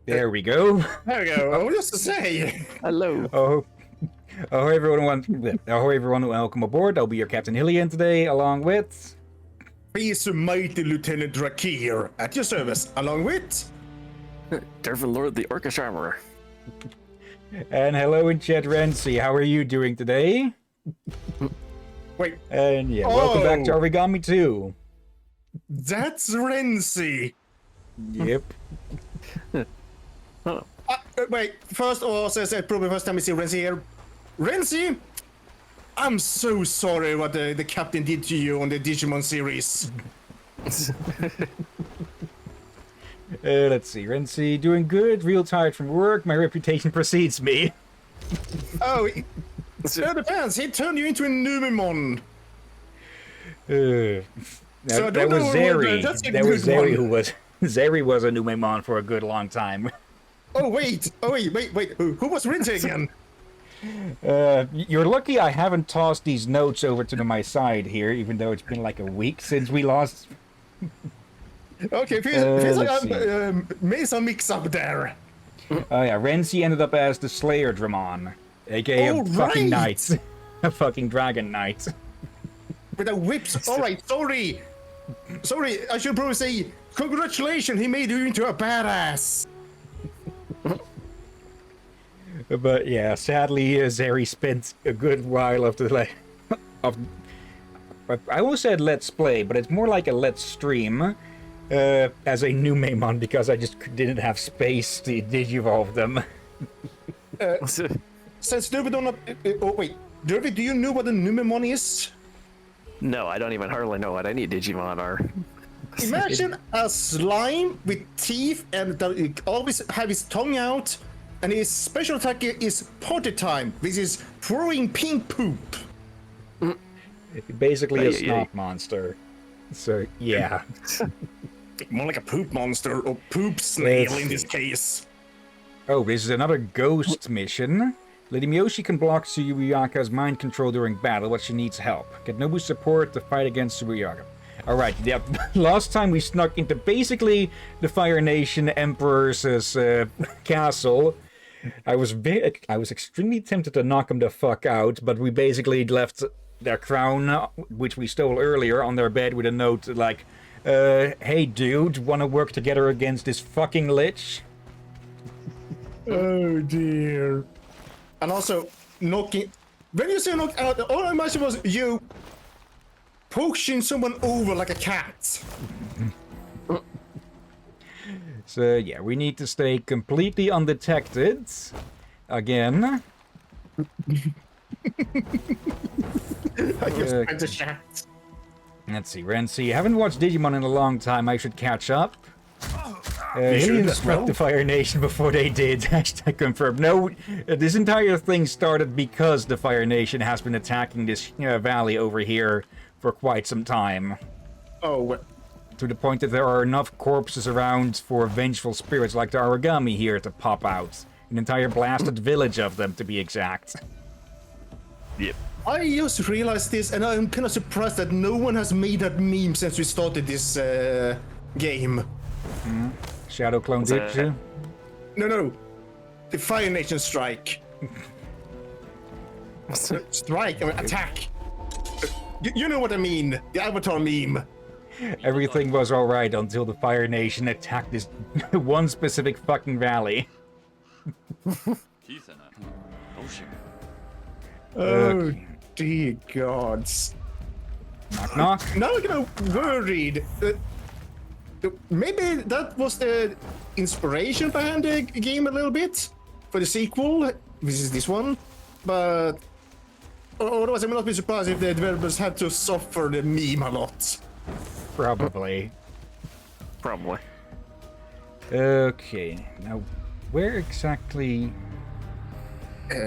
There we go. There we go. I was just to say. Hello. Oh, everyone, welcome aboard. I'll be your Captain Hillyan today, along with... Peace mighty Lieutenant Drakir at your service, along with... Dervin Lord, the Orcish Armorer. And hello in chat, Renzi. How are you doing today? Wait. And yeah, welcome back to Aragami 2. That's Renzi. Yep. Wait, first of all, says probably first time we see Renzi here. Renzi, I'm so sorry what the captain did to you on the Digimon series. Let's see, Renzi, doing good, real tired from work, my reputation precedes me. Oh, it depends, he turned you into a Numemon. So that was Zeri. That was Zeri who was... Zeri was a Numemon for a good long time. Oh, wait. Who was Renzi again? You're lucky I haven't tossed these notes over to my side here, even though it's been like a week since we lost. Okay, feels like I made some mix-up there. Oh yeah, Renzi ended up as the Slayer Dramon, aka a fucking knight. A fucking dragon knight. With the whips. Alright, sorry. Sorry, I should probably say, congratulations, he made you into a badass. But yeah, sadly, Zeri spent a good while of the I almost said let's play, but it's more like a let's stream as a Numemon because I just didn't have space to digivolve them. Since Derby don't know, oh wait, Derby, do you know what a Numemon is? No, I don't even hardly know what any Digimon are. Imagine a slime with teeth and it always have his tongue out, and his special attack is potty time, which is throwing pink poop. Basically a snot monster. So yeah. More like a poop monster or poop snail in this case. Oh, this is another ghost mission. Lady Miyoshi can block Tsuyaka's mind control during battle, but she needs help. Get Nobu's support to fight against Tsuyaka. Alright, yeah, last time we snuck into basically the Fire Nation Emperor's castle. I was extremely tempted to knock him the fuck out, but we basically left their crown, which we stole earlier, on their bed with a note like, hey dude, wanna work together against this fucking lich? Oh dear. And also, knocking... When you say knock out, all I imagined was you pushing someone over like a cat. So yeah, we need to stay completely undetected. Again. I just tried to chat. Let's see, Renzi. Haven't watched Digimon in a long time. I should catch up. Hillyan struck the Fire Nation before they did. Hashtag confirmed. No, this entire thing started because the Fire Nation has been attacking this valley over here for quite some time. Oh, to the point that there are enough corpses around for vengeful spirits like the Aragami here to pop out. An entire blasted village of them, to be exact. Yep. I just realized this, and I'm kind of surprised that no one has made that meme since we started this game. Shadow Clone did you? No. The Fire Nation strike. Strike, I mean, attack. You know what I mean. The Avatar meme. Everything was alright until the Fire Nation attacked this one specific fucking valley. Oh, dear gods. Knock knock. Now I'm kind of worried. Maybe that was the inspiration behind the game a little bit for the sequel. This is this one. But otherwise I would not be surprised if the developers had to suffer the meme a lot. Probably. Okay, now where exactly...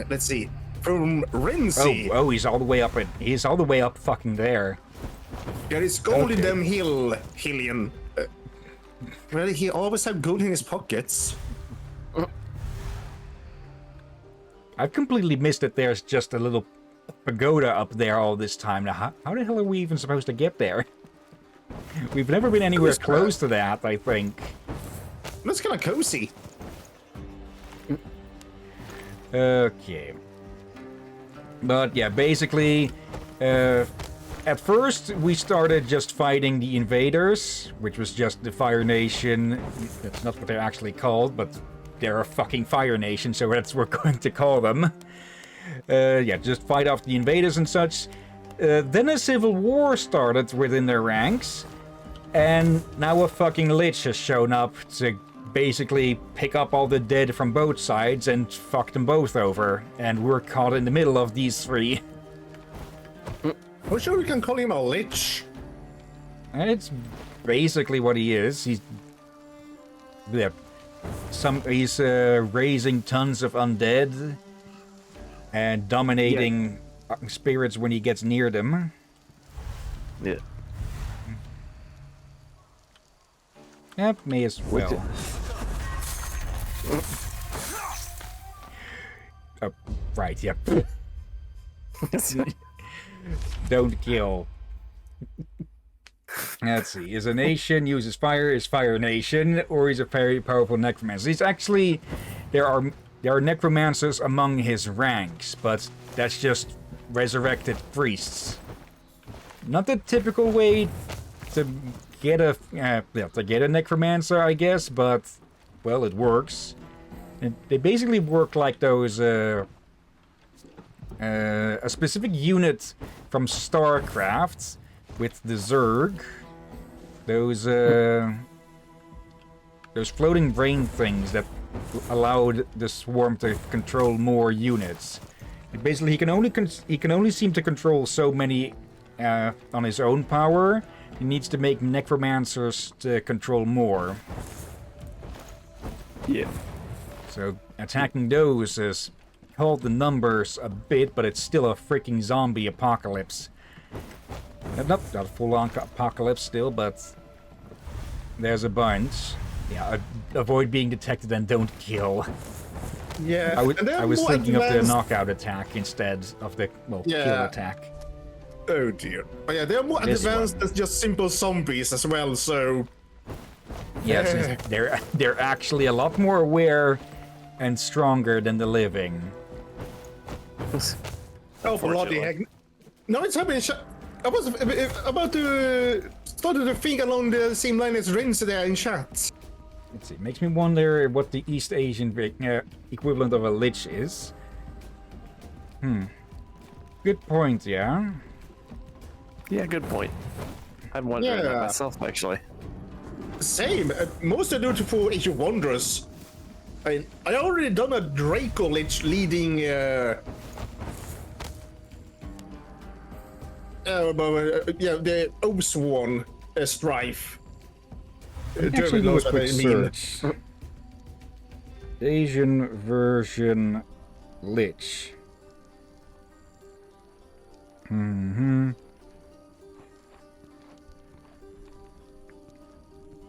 Let's see. From Renzi. Oh, he's all the way up. He's all the way up fucking there. There is gold in them Hillyan. Well, he always had gold in his pockets. I've completely missed that there's just a little pagoda up there all this time. Now, how the hell are we even supposed to get there? We've never been anywhere close to that, I think. That's kind of cozy. Okay. But yeah, basically, at first we started just fighting the invaders, which was just the Fire Nation. That's not what they're actually called, but they're a fucking Fire Nation, so that's what we're going to call them. Yeah, just fight off the invaders and such. Then a civil war started within their ranks, and now a fucking Lich has shown up to basically pick up all the dead from both sides and fuck them both over, and we're caught in the middle of these three. I'm sure we can call him a lich. And it's basically what he is. He's raising tons of undead and dominating spirits when he gets near them. Yeah. Yep, may as well. Oh, right, yep. Don't kill. Let's see. Is a nation uses fire, is Fire Nation, or he's a very powerful necromancer. He's actually... There are necromancers among his ranks, but that's just resurrected priests. Not the typical way to get a necromancer, I guess, but well, it works. And they basically work like those a specific unit from StarCraft with the Zerg. Those floating brain things that allowed the swarm to control more units. Basically, he can only seem to control so many on his own power. He needs to make necromancers to control more. Yeah. So attacking those has called the numbers a bit, but it's still a freaking zombie apocalypse. Not a full-on apocalypse still, but there's a bunch. Yeah, avoid being detected and don't kill. Yeah, I was thinking of the knockout attack instead of the kill attack. Oh dear. Oh yeah, they're more advanced than just simple zombies as well, so... Yes, they're actually a lot more aware and stronger than the living. Oh, bloody heck. No, it's happening. I was about to start to think along the same line as Renz there in chat. Let's see, makes me wonder what the East Asian equivalent of a lich is. Good point, yeah. Yeah, good point. I'm wondering that myself, actually. Same. Most are due to for Age of Wonders. I already done a Draco Lich leading the Oathsworn Strife. Actually, do a quick search. Asian version Lich.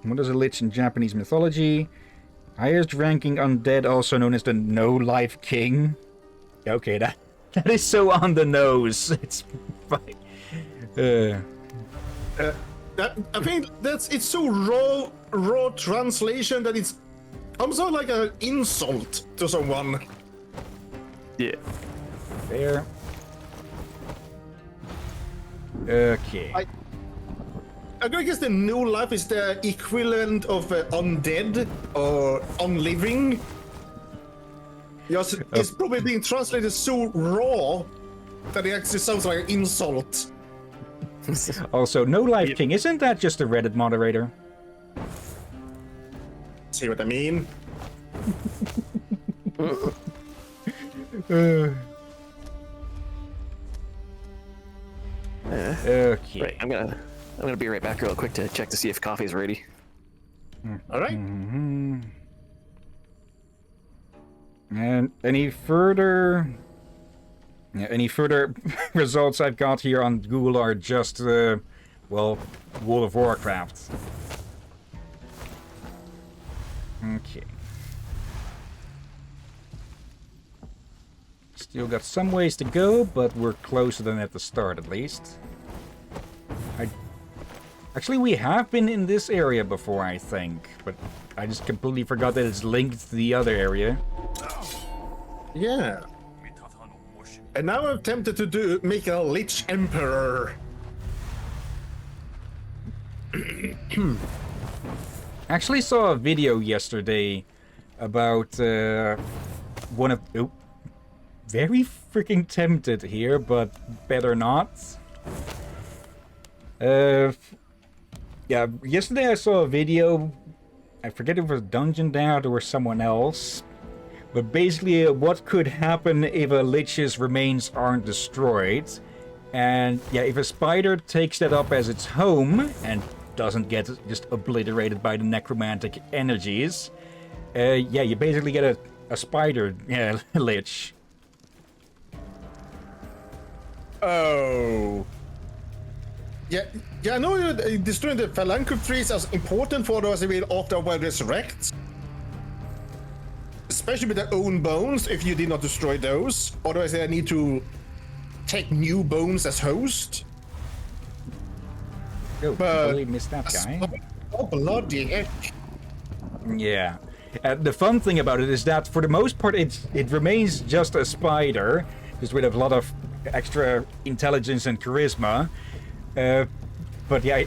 What is a Lich in Japanese mythology? Highest ranking undead, also known as the No-Life King. Okay, that is so on the nose. It's fine. I think it's so raw translation that it's almost like an insult to someone. Yeah. There. Okay. I guess the new life is the equivalent of undead or unliving. Yes, it's probably being translated so raw that it actually sounds like an insult. Also, No Life King, isn't that just a Reddit moderator? See what I mean? Okay. Right, I'm gonna be right back real quick to check to see if coffee's ready. All right. And any further results I've got here on Google are just World of Warcraft. Okay. Still got some ways to go, but we're closer than at the start, at least. Actually, we have been in this area before, I think, but I just completely forgot that it's linked to the other area. Yeah. And now I'm tempted to make a Lich Emperor. Actually saw a video yesterday about one of... Oh, very freaking tempted here, but better not. Yeah, yesterday I saw a video. I forget if it was Dungeon Dad or someone else. But basically, what could happen if a Lich's remains aren't destroyed. And yeah, if a spider takes that up as its home and doesn't get just obliterated by the necromantic energies, yeah, you basically get a spider Lich. Oh. Yeah, I know destroying the Phalanco trees is important for those who will afterward resurrect. Especially with their own bones, if you did not destroy those. Otherwise, they need to take new bones as host. Oh, completely missed that guy. Oh, bloody heck. Yeah. The fun thing about it is that, for the most part, it remains just a spider, just with a lot of extra intelligence and charisma. But yeah,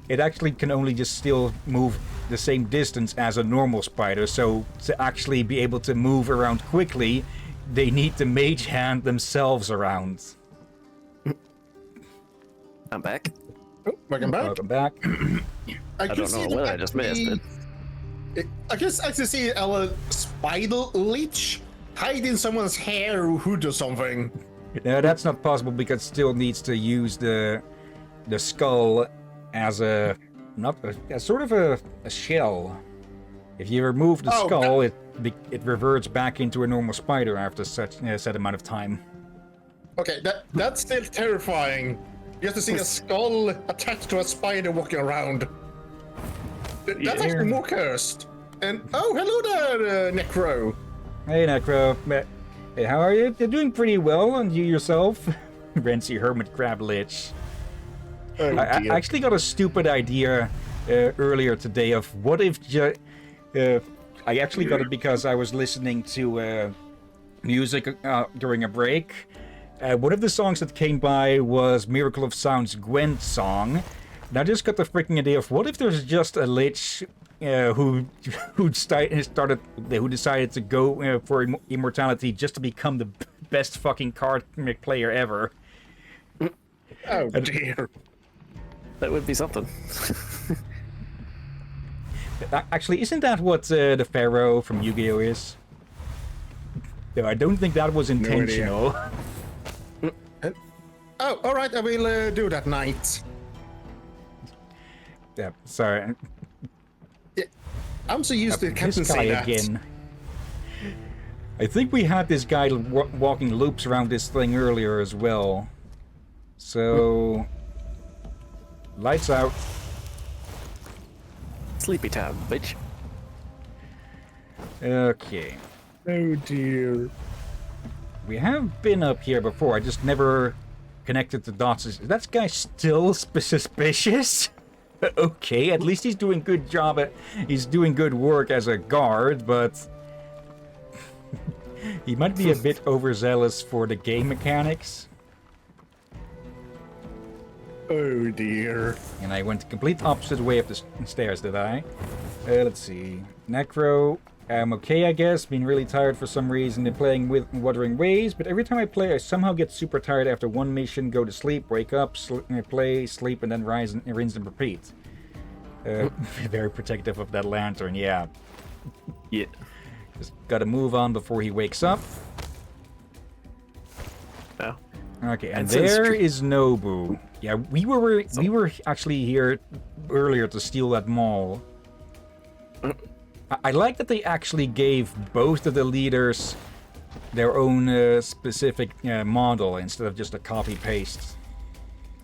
it actually can only just still move the same distance as a normal spider, so to actually be able to move around quickly, they need to mage hand themselves around. I'm back. Oh, welcome back. Welcome back. I don't know what I just missed. I guess I can see a spider leech hide in someone's hair or hood or something. No, that's not possible because it still needs to use the skull as a sort of a shell. If you remove the skull, it reverts back into a normal spider after such a set amount of time. Okay, that's still terrifying. You have to see a skull attached to a spider walking around. That's actually more cursed. And oh, hello there, Necro. Hey, Necro. Hey, how are you? You're doing pretty well, and you yourself? Renzi Hermit Crab Lich. Oh, I actually got a stupid idea earlier today of what if I actually got it because I was listening to music during a break. One of the songs that came by was Miracle of Sound's Gwent song. And I just got the freaking idea of what if there's just a Lich who decided to go for immortality just to become the best fucking card player ever. Oh dear. That would be something. Actually, isn't that what the Pharaoh from Yu-Gi-Oh is? No, I don't think that was intentional. Oh, all right. I will do that, knight. Yeah, sorry. Yeah, I'm so used to Captain This guy say that. again. I think we had this guy walking loops around this thing earlier as well. So, lights out. Sleepy time, bitch. Okay. Oh dear. We have been up here before, I just never connected the dots. Is that guy still suspicious? Okay, at least he's doing he's doing good work as a guard, but he might be a bit overzealous for the game mechanics. Oh dear. And I went the complete opposite way up the stairs, did I? Let's see. Necro. I'm okay, I guess. Been really tired for some reason in playing with Wuthering Waves, but every time I play, I somehow get super tired after one mission, go to sleep, wake up, play, sleep, and then rinse and repeat. Very protective of that lantern, yeah. Yeah. Just gotta move on before he wakes up. No. Okay, and there is Nobu. Yeah, we were actually here earlier to steal that mall. I like that they actually gave both of the leaders their own specific model instead of just a copy-paste.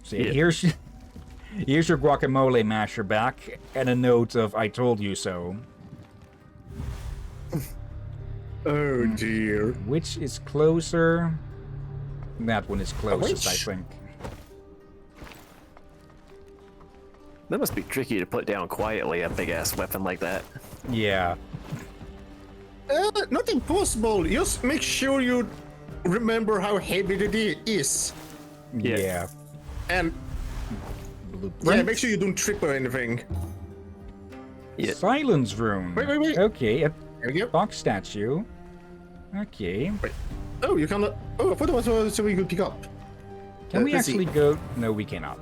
So yeah, here's your guacamole masher back, and a note of "I told you so." Oh dear. Which is closer? That one is closest, I think. That must be tricky to put down quietly, a big-ass weapon like that. Yeah. Not impossible. Just make sure you remember how heavy it is. Yeah. And Blueprint. yeah, make sure you don't trip or anything. Yeah. Silence room. Wait. Okay, a There we go. box statue. Okay. Wait. Oh, you cannot. Oh, I thought it was so we could pick up. Can we let's see. actually go? No, we cannot.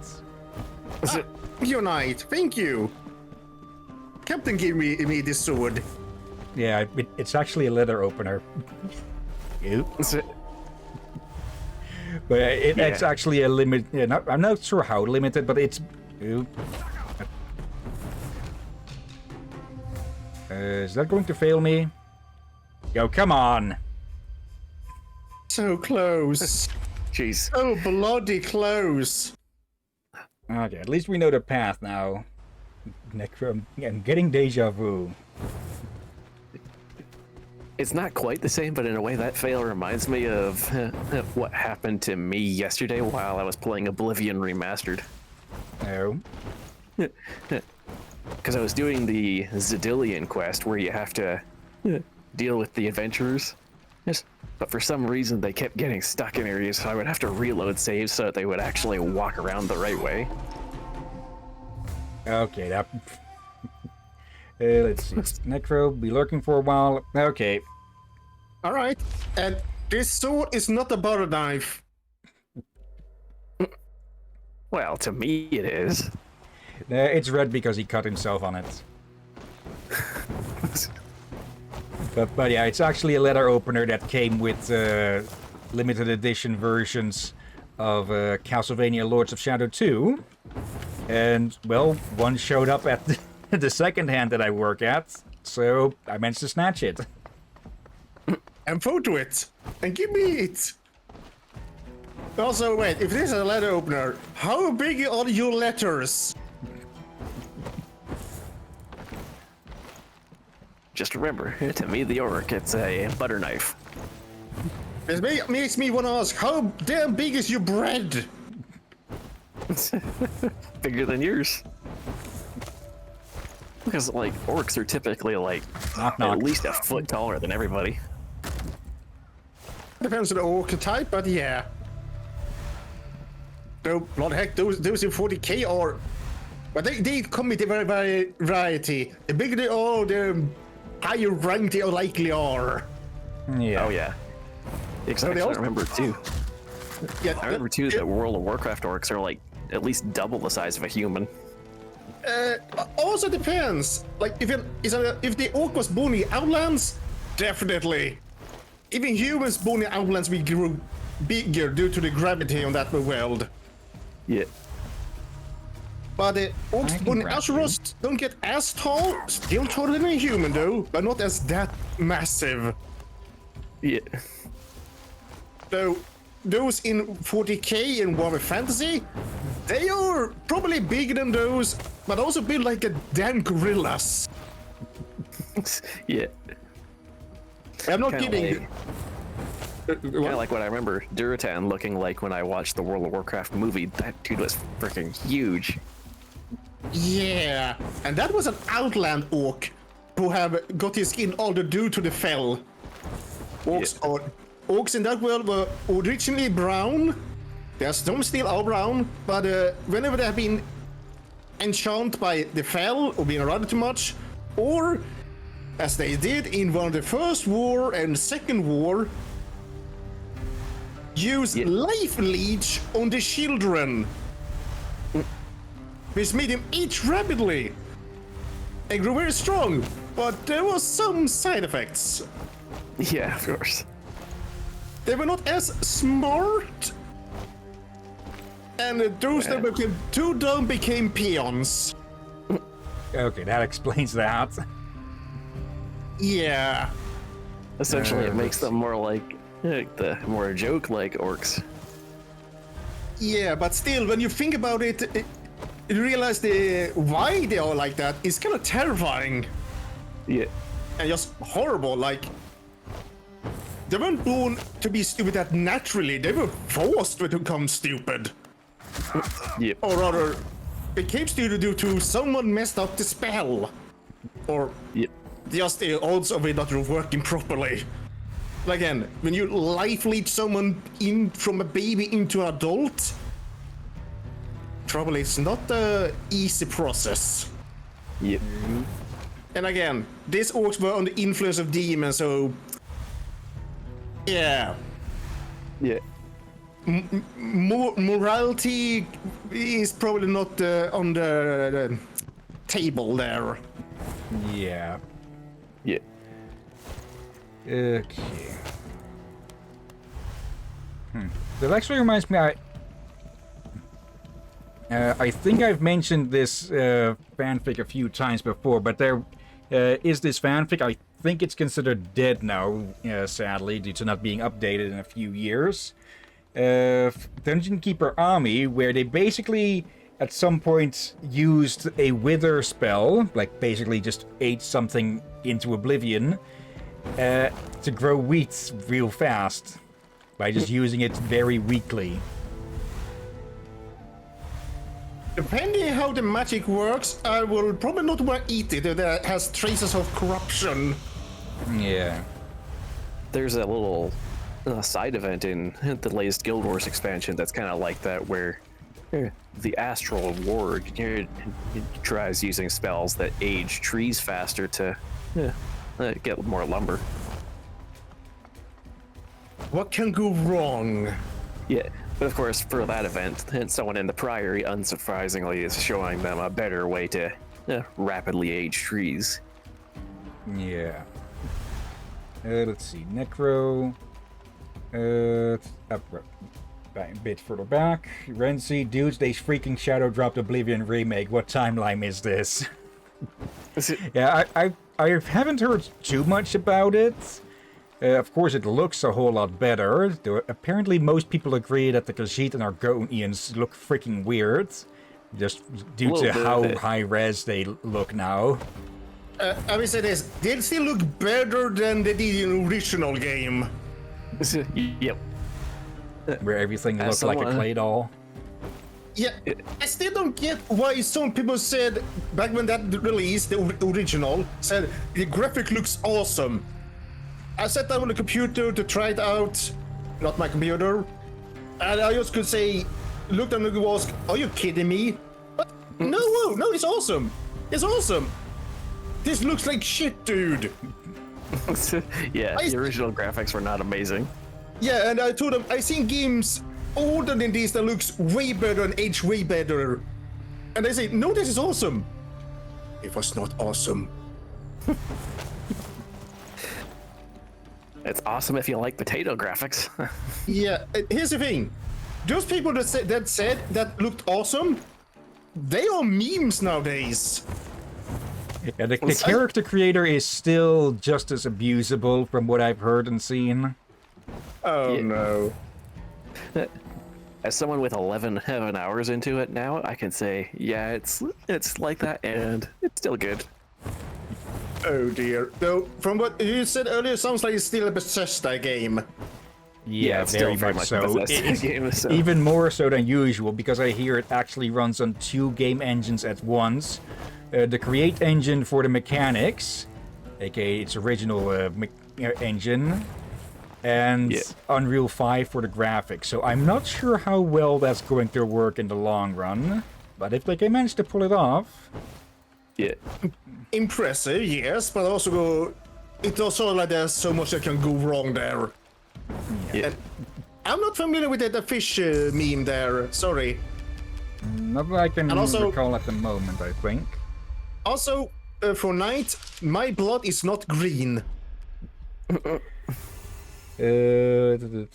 Your knight, thank you. Captain gave me this sword. Yeah, it's actually a letter opener. Ew. But it's actually a limit. Yeah, I'm not sure how limited, but it's. Ew. Is that going to fail me? Yo, come on. So close. Jeez. So bloody close. Okay, at least we know the path now. I'm getting deja vu. It's not quite the same, but in a way that fail reminds me of what happened to me yesterday while I was playing Oblivion Remastered. No. Because I was doing the Zidillion quest where you have to deal with the adventurers. Yes. But for some reason they kept getting stuck in areas, so I would have to reload saves so that they would actually walk around the right way. Okay, that. Let's see. Necro, be lurking for a while. Okay. Alright. And this sword is not a butter knife. Well, to me it is. It's red because he cut himself on it. But yeah, it's actually a letter opener that came with limited edition versions of Castlevania Lords of Shadow 2. And, well, one showed up at the second hand that I work at, so I managed to snatch it. And photo it. And give me it. Also, wait, if this is a letter opener, how big are your letters? Just remember, to me the orc, it's a butter knife. This makes me want to ask, how damn big is your bread? Bigger than yours. Because, like, orcs are typically, like, Knock, knock. at least a foot taller than everybody. Depends on the orc type, but yeah. No, what the heck, those in 40k are... But they come with a very variety. The bigger they are, the higher rank they likely are. Yeah. Oh, yeah. Exactly, I also- remember, too. Yeah, I remember, too, that World of Warcraft orcs are, like, at least double the size of a human. Also depends. Like, if the orc was born in Outlands, definitely. Even humans born in Outlands will grow bigger due to the gravity on that world. Yeah. But the I orcs can born in grab you. Azeroth don't get as tall, still taller than a human though, but not as that massive. Yeah. So those in 40k and Warhammer Fantasy, they are probably bigger than those, but also built like a damn gorillas. Yeah. I'm not Kinda kidding. Kind of like what I remember Duratan looking like when I watched the World of Warcraft movie. That dude was freaking huge. Yeah, and that was an Outland orc who have got his skin altered due to the fell. Orcs in that world were originally brown. There's some still are brown, but whenever they have been enchanted by the fell or been around too much, or as they did in one of the first war and second war, use life leech on the children, which made him age rapidly and grew very strong, but there was some side effects. Yeah, of course. They were not as smart, and those that became too dumb became peons. Okay, that explains that. Yeah. Essentially, it makes them more like the more joke-like orcs. Yeah, but still, when you think about it, you realize why they are like that is kind of terrifying Yeah. and just horrible. Like, they weren't born to be stupid that naturally, they were forced to become stupid. Yep. Or rather, became stupid due to someone messed up the spell. Or Yep. just the odds of it not working properly. Again, when you life lead someone in from a baby into an adult, probably it's not an easy process. Yep. And again, these orcs were on the influence of demons, so yeah. Yeah. Morality is probably not on the table there. Yeah. Yeah. Okay. That actually reminds me, I think I've mentioned this fanfic a few times before, but there is this fanfic. I think it's considered dead now, sadly, due to not being updated in a few years. Dungeon Keeper Army, where they basically at some point used a wither spell, like basically just ate something into oblivion, to grow wheat real fast by just using it very weakly. Depending how the magic works, I will probably not want to eat it if it has traces of corruption. Yeah. There's a little side event in the latest Guild Wars expansion that's kind of like that, where the Astral Ward tries using spells that age trees faster to get more lumber. What can go wrong? Yeah, but of course, for that event, someone in the Priory, unsurprisingly, is showing them a better way to rapidly age trees. Yeah. Let's see. Necro. Up a bit further back. Renzi, dudes, they freaking Shadow dropped Oblivion remake. What timeline is this? Yeah, I haven't heard too much about it. Of course, it looks a whole lot better. Apparently, most people agree that the Khajiit and Argonians look freaking weird, just due to how high res they look now. I will say this: they still look better than they did in the original game. Yep. Where everything looked like a clay doll. Yeah, I still don't get why some people said back when that released, the original, said the graphic looks awesome. I sat down on the computer to try it out, not my computer, and I just could say, looked on the walls, are you kidding me? But no, it's awesome. It's awesome. This looks like shit, dude. Yeah, the original graphics were not amazing. Yeah, and I told them, I seen games older than this that looks way better and age way better. And they say, no, this is awesome. It was not awesome. It's awesome if you like potato graphics. Yeah, here's the thing. Those people that said that looked awesome, they are memes nowadays. Yeah, the character creator is still just as abusable from what I've heard and seen. Oh no. As someone with 11 hours into it now, I can say, yeah, it's like that, and it's still good. Oh dear. Though, from what you said earlier, sounds like it's still a Bethesda game. Yeah, it's very still much a so. Bethesda game, so. Even more so than usual, because I hear it actually runs on 2 game engines at once. The Create engine for the mechanics, aka its original engine, and Unreal 5 for the graphics. So I'm not sure how well that's going to work in the long run, but if they can manage to pull it off... Yeah. Impressive, yes, but also it's also like there's so much that can go wrong there. Yeah. And I'm not familiar with the fish meme there, sorry. Not that I can also, recall at the moment, I think. Also, for Night, my blood is not green.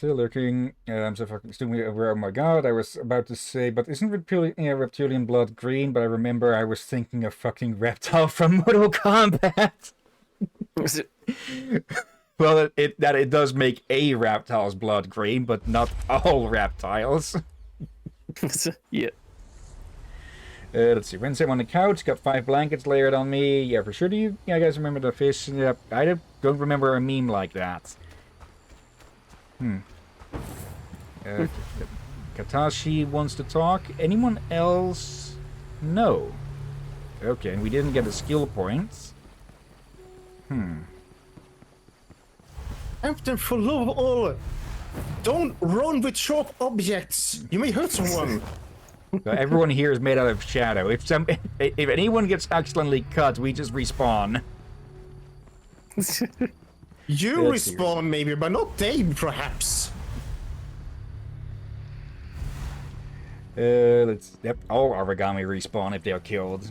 Lurking. I'm so fucking stupid. Oh my god, I was about to say, but isn't reptilian blood green? But I remember I was thinking of fucking Reptile from Mortal Kombat. Well, it does make a reptile's blood green, but not all reptiles. Yeah. Let's see. Wednesday on the couch, got 5 blankets layered on me. Yeah, for sure. Do you guys remember the fish? Yeah, I don't remember a meme like that. Katashi wants to talk. Anyone else? No. Okay, and we didn't get a skill point. Captain, for love of all, don't run with sharp objects. You may hurt someone. So everyone here is made out of shadow. If anyone gets accidentally cut, we just respawn. You That's respawn maybe, but not they, perhaps. Yep, all Aragami respawn if they are killed.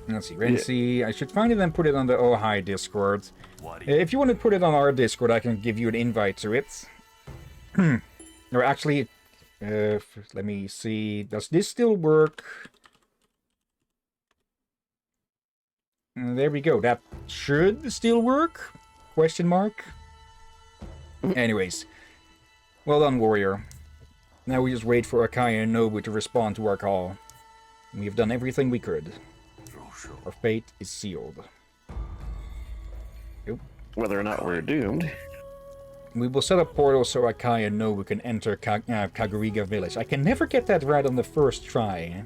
Let's see, Renzi. I should find it and put it on the Oh Hi Discord. If you want to put it on our Discord, I can give you an invite to it. Or actually, let me see. Does this still work? There we go. That should still work? Question mark. Anyways, well done, warrior. Now we just wait for Akai and Nobu to respond to our call. We have done everything we could. Our fate is sealed. Yep. Whether or not we're doomed. We will set up portals so Akai and Nobu can enter Kaguriga village. I can never get that right on the first try.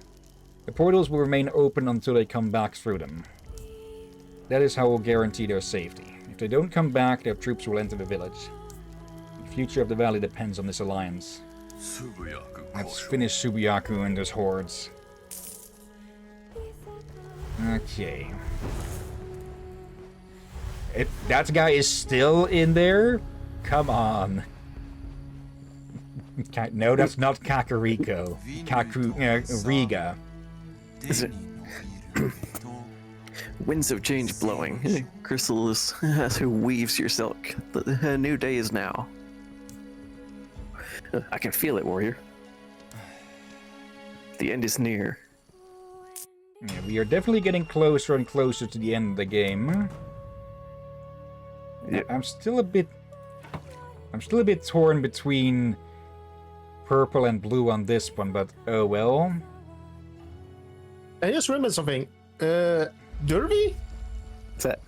The portals will remain open until they come back through them. That is how we'll guarantee their safety. If they don't come back, their troops will enter the village. The future of the valley depends on this alliance. Let's finish Subiyaku and his hordes. Okay. If that guy is still in there? Come on. No, that's not Kakariko. Riga. Is it? Winds of change blowing. Chrysalis who weaves your silk. The new day is now. I can feel it, warrior. The end is near. Yeah, we are definitely getting closer and closer to the end of the game. Yep. I'm still a bit torn between purple and blue on this one, but oh well. I just remembered something. Derby? What's that?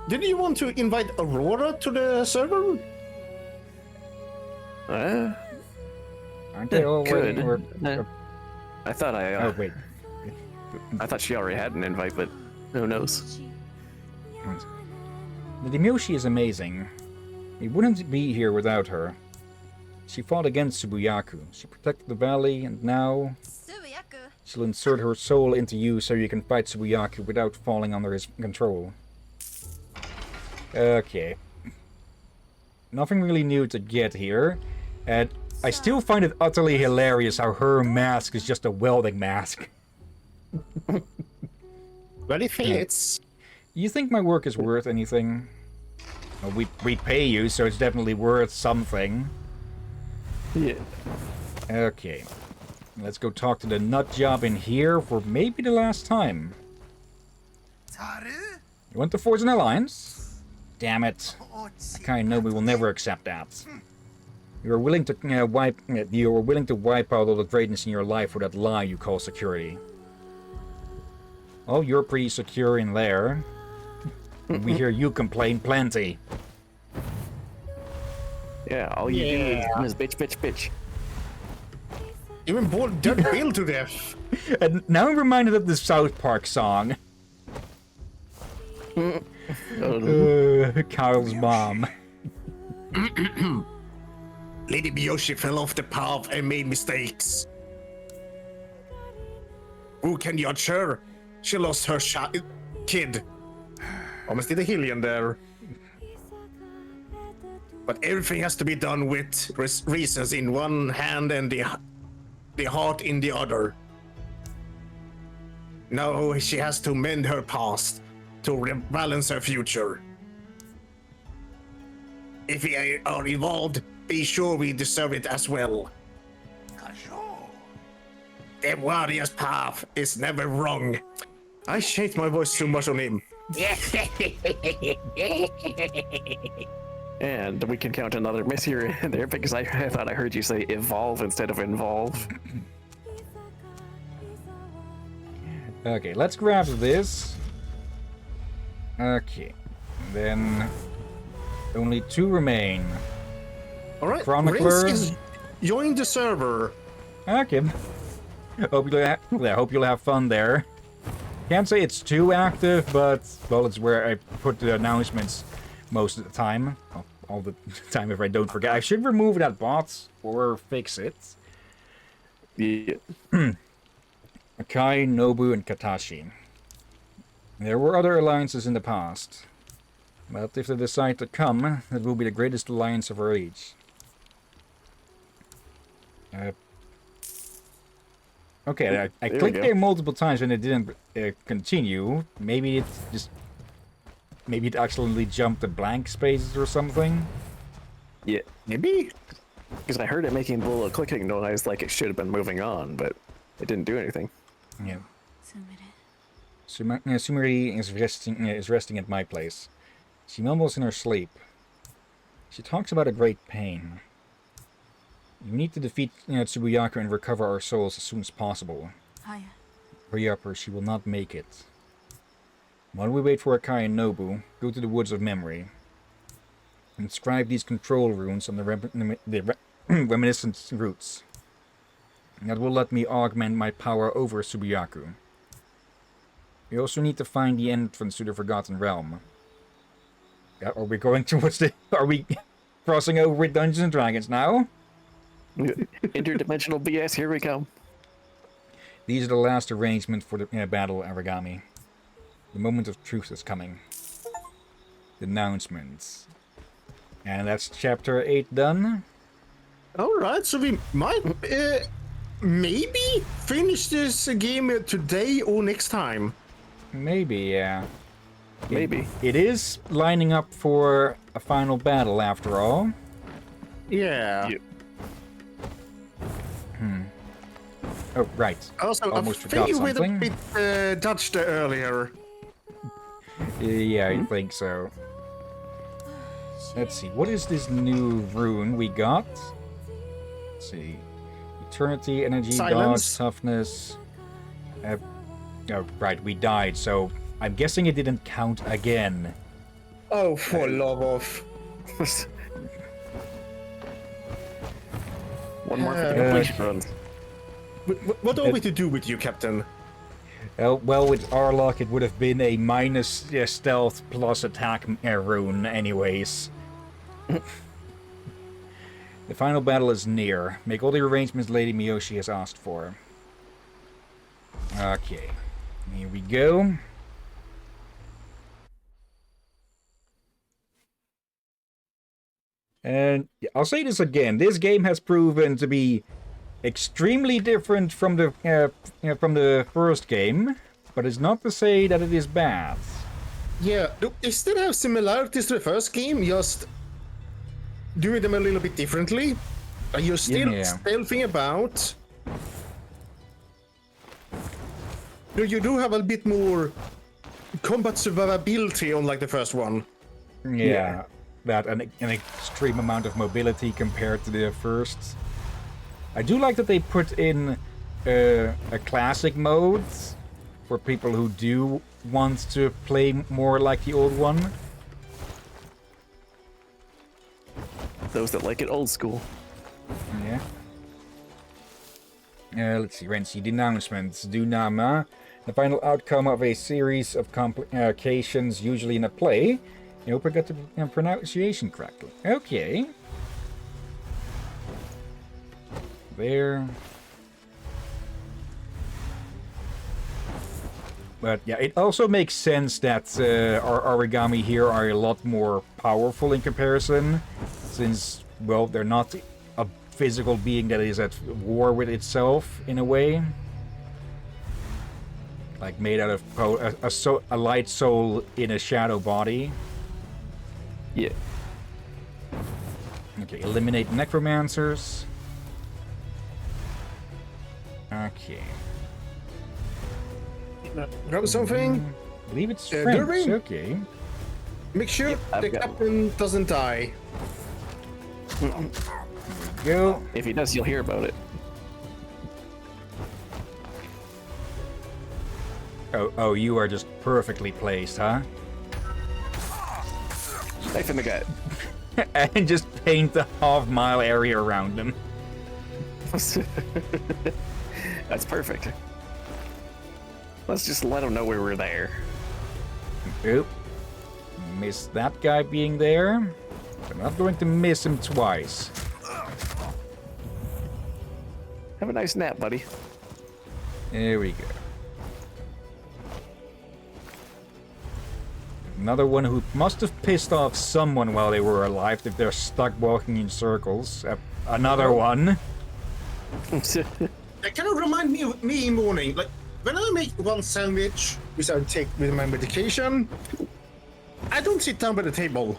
Didn't you want to invite Aurora to the server? Aren't they all Could. waiting? I thought Oh wait. I thought she already had an invite, but who knows? The Myoshi is amazing. We wouldn't be here without her. She fought against Subiyaku. She protected the valley, and now she'll insert her soul into you so you can fight Subiyaku without falling under his control. Okay. Nothing really new to get here. And I still find it utterly hilarious how her mask is just a welding mask. Well, it fits. You think my work is worth anything? Well, we pay you, so it's definitely worth something. Yeah. Okay. Let's go talk to the nut job in here for maybe the last time. You want to forge an alliance? Damn it. Akai Nobu will never accept that. You are willing to wipe out all the greatness in your life for that lie you call security. Oh, you're pretty secure in there. We hear you complain plenty. Yeah, all you do is bitch, bitch, bitch. Even bored Dirt Bill to death. And now I'm reminded of the South Park song. Kyle's mom. Lady Miyoshi fell off the path and made mistakes. Who can judge her? She lost her kid. Almost did a Hillyan there. But everything has to be done with reasons in one hand and the heart in the other. Now she has to mend her past to rebalance her future. If we are involved, be sure we deserve it as well. The warrior's path is never wrong. I changed my voice too much on him. And we can count another miss here and there because I thought I heard you say evolve instead of involve. Okay, let's grab this. Okay. Then only two remain. Alright, Chronicler. Riz is join the server. Okay. Hope you'll have fun there. Can't say it's too active, but, well, it's where I put the announcements most of the time. Well, all the time if I don't forget. I should remove that bot or fix it. Yeah. Akai, Nobu, and Katashi. There were other alliances in the past. But if they decide to come, it will be the greatest alliance of our age. Okay, I clicked there multiple times and it didn't continue. Maybe it just... Maybe it accidentally jumped the blank spaces or something? Yeah. Maybe? Because I heard it making a little clicking noise like it should have been moving on, but it didn't do anything. Yeah. Sumeri is resting at my place. She mumbles in her sleep. She talks about a great pain. You need to defeat Tsubuyaka and recover our souls as soon as possible. Hurry up or she will not make it. While we wait for Akai and Nobu, go to the Woods of Memory. Inscribe these control runes on the reminiscent roots. That will let me augment my power over Subiyaku. We also need to find the entrance to the Forgotten Realm. Are we going towards the... Are we crossing over with Dungeons and Dragons now? Interdimensional BS, here we come. These are the last arrangements for the battle, Aragami. The moment of truth is coming. The announcements. And that's chapter 8 done. Alright, so we might maybe finish this game today or next time. Maybe, yeah. Maybe. It is lining up for a final battle after all. Yeah. Oh, right. Also, almost I forgot think you were a something. bit dodged earlier. Yeah, I think so. Let's see, what is this new rune we got? Let's see. Eternity, energy, Silence. dodge, toughness. Oh, right, we died, so I'm guessing it didn't count again. Oh, for love of. One more for the completion run. What are we to do with you, Captain? Well, with our luck, it would have been a minus stealth plus attack rune anyways. The final battle is near. Make all the arrangements Lady Miyoshi has asked for. Okay. Here we go. And I'll say this again. This game has proven to be extremely different from the first game, but it's not to say that it is bad. Yeah, they still have similarities to the first game, just doing them a little bit differently. You're still stealthing about. You do have a bit more combat survivability unlike the first one. Yeah. That an extreme amount of mobility compared to the first. I do like that they put in a classic mode for people who do want to play more like the old one. Those that like it old school. Yeah. Let's see, Renzi, the announcements. Dunama. The final outcome of a series of complications, usually in a play. I hope I got the pronunciation correctly. Okay. There. But yeah, it also makes sense that our Aragami here are a lot more powerful in comparison, since, well, they're not a physical being that is at war with itself, in a way. Like, made out of a light soul in a shadow body. Yeah. Okay, eliminate necromancers. Okay. Grab something. I believe it's Derby? French. Okay. Make sure I've the got captain doesn't die. Go. If he does, you'll hear about it. Oh, you are just perfectly placed, huh? Knife in the gut. And just paint the half-mile area around them. That's perfect. Let's just let them know we were there. Oop. Missed that guy being there. I'm not going to miss him twice. Have a nice nap, buddy. There we go. Another one who must have pissed off someone while they were alive if they're stuck walking in circles. Another one. That kind of remind me of me in morning. Like when I make one sandwich, which I take with my medication, I don't sit down by the table.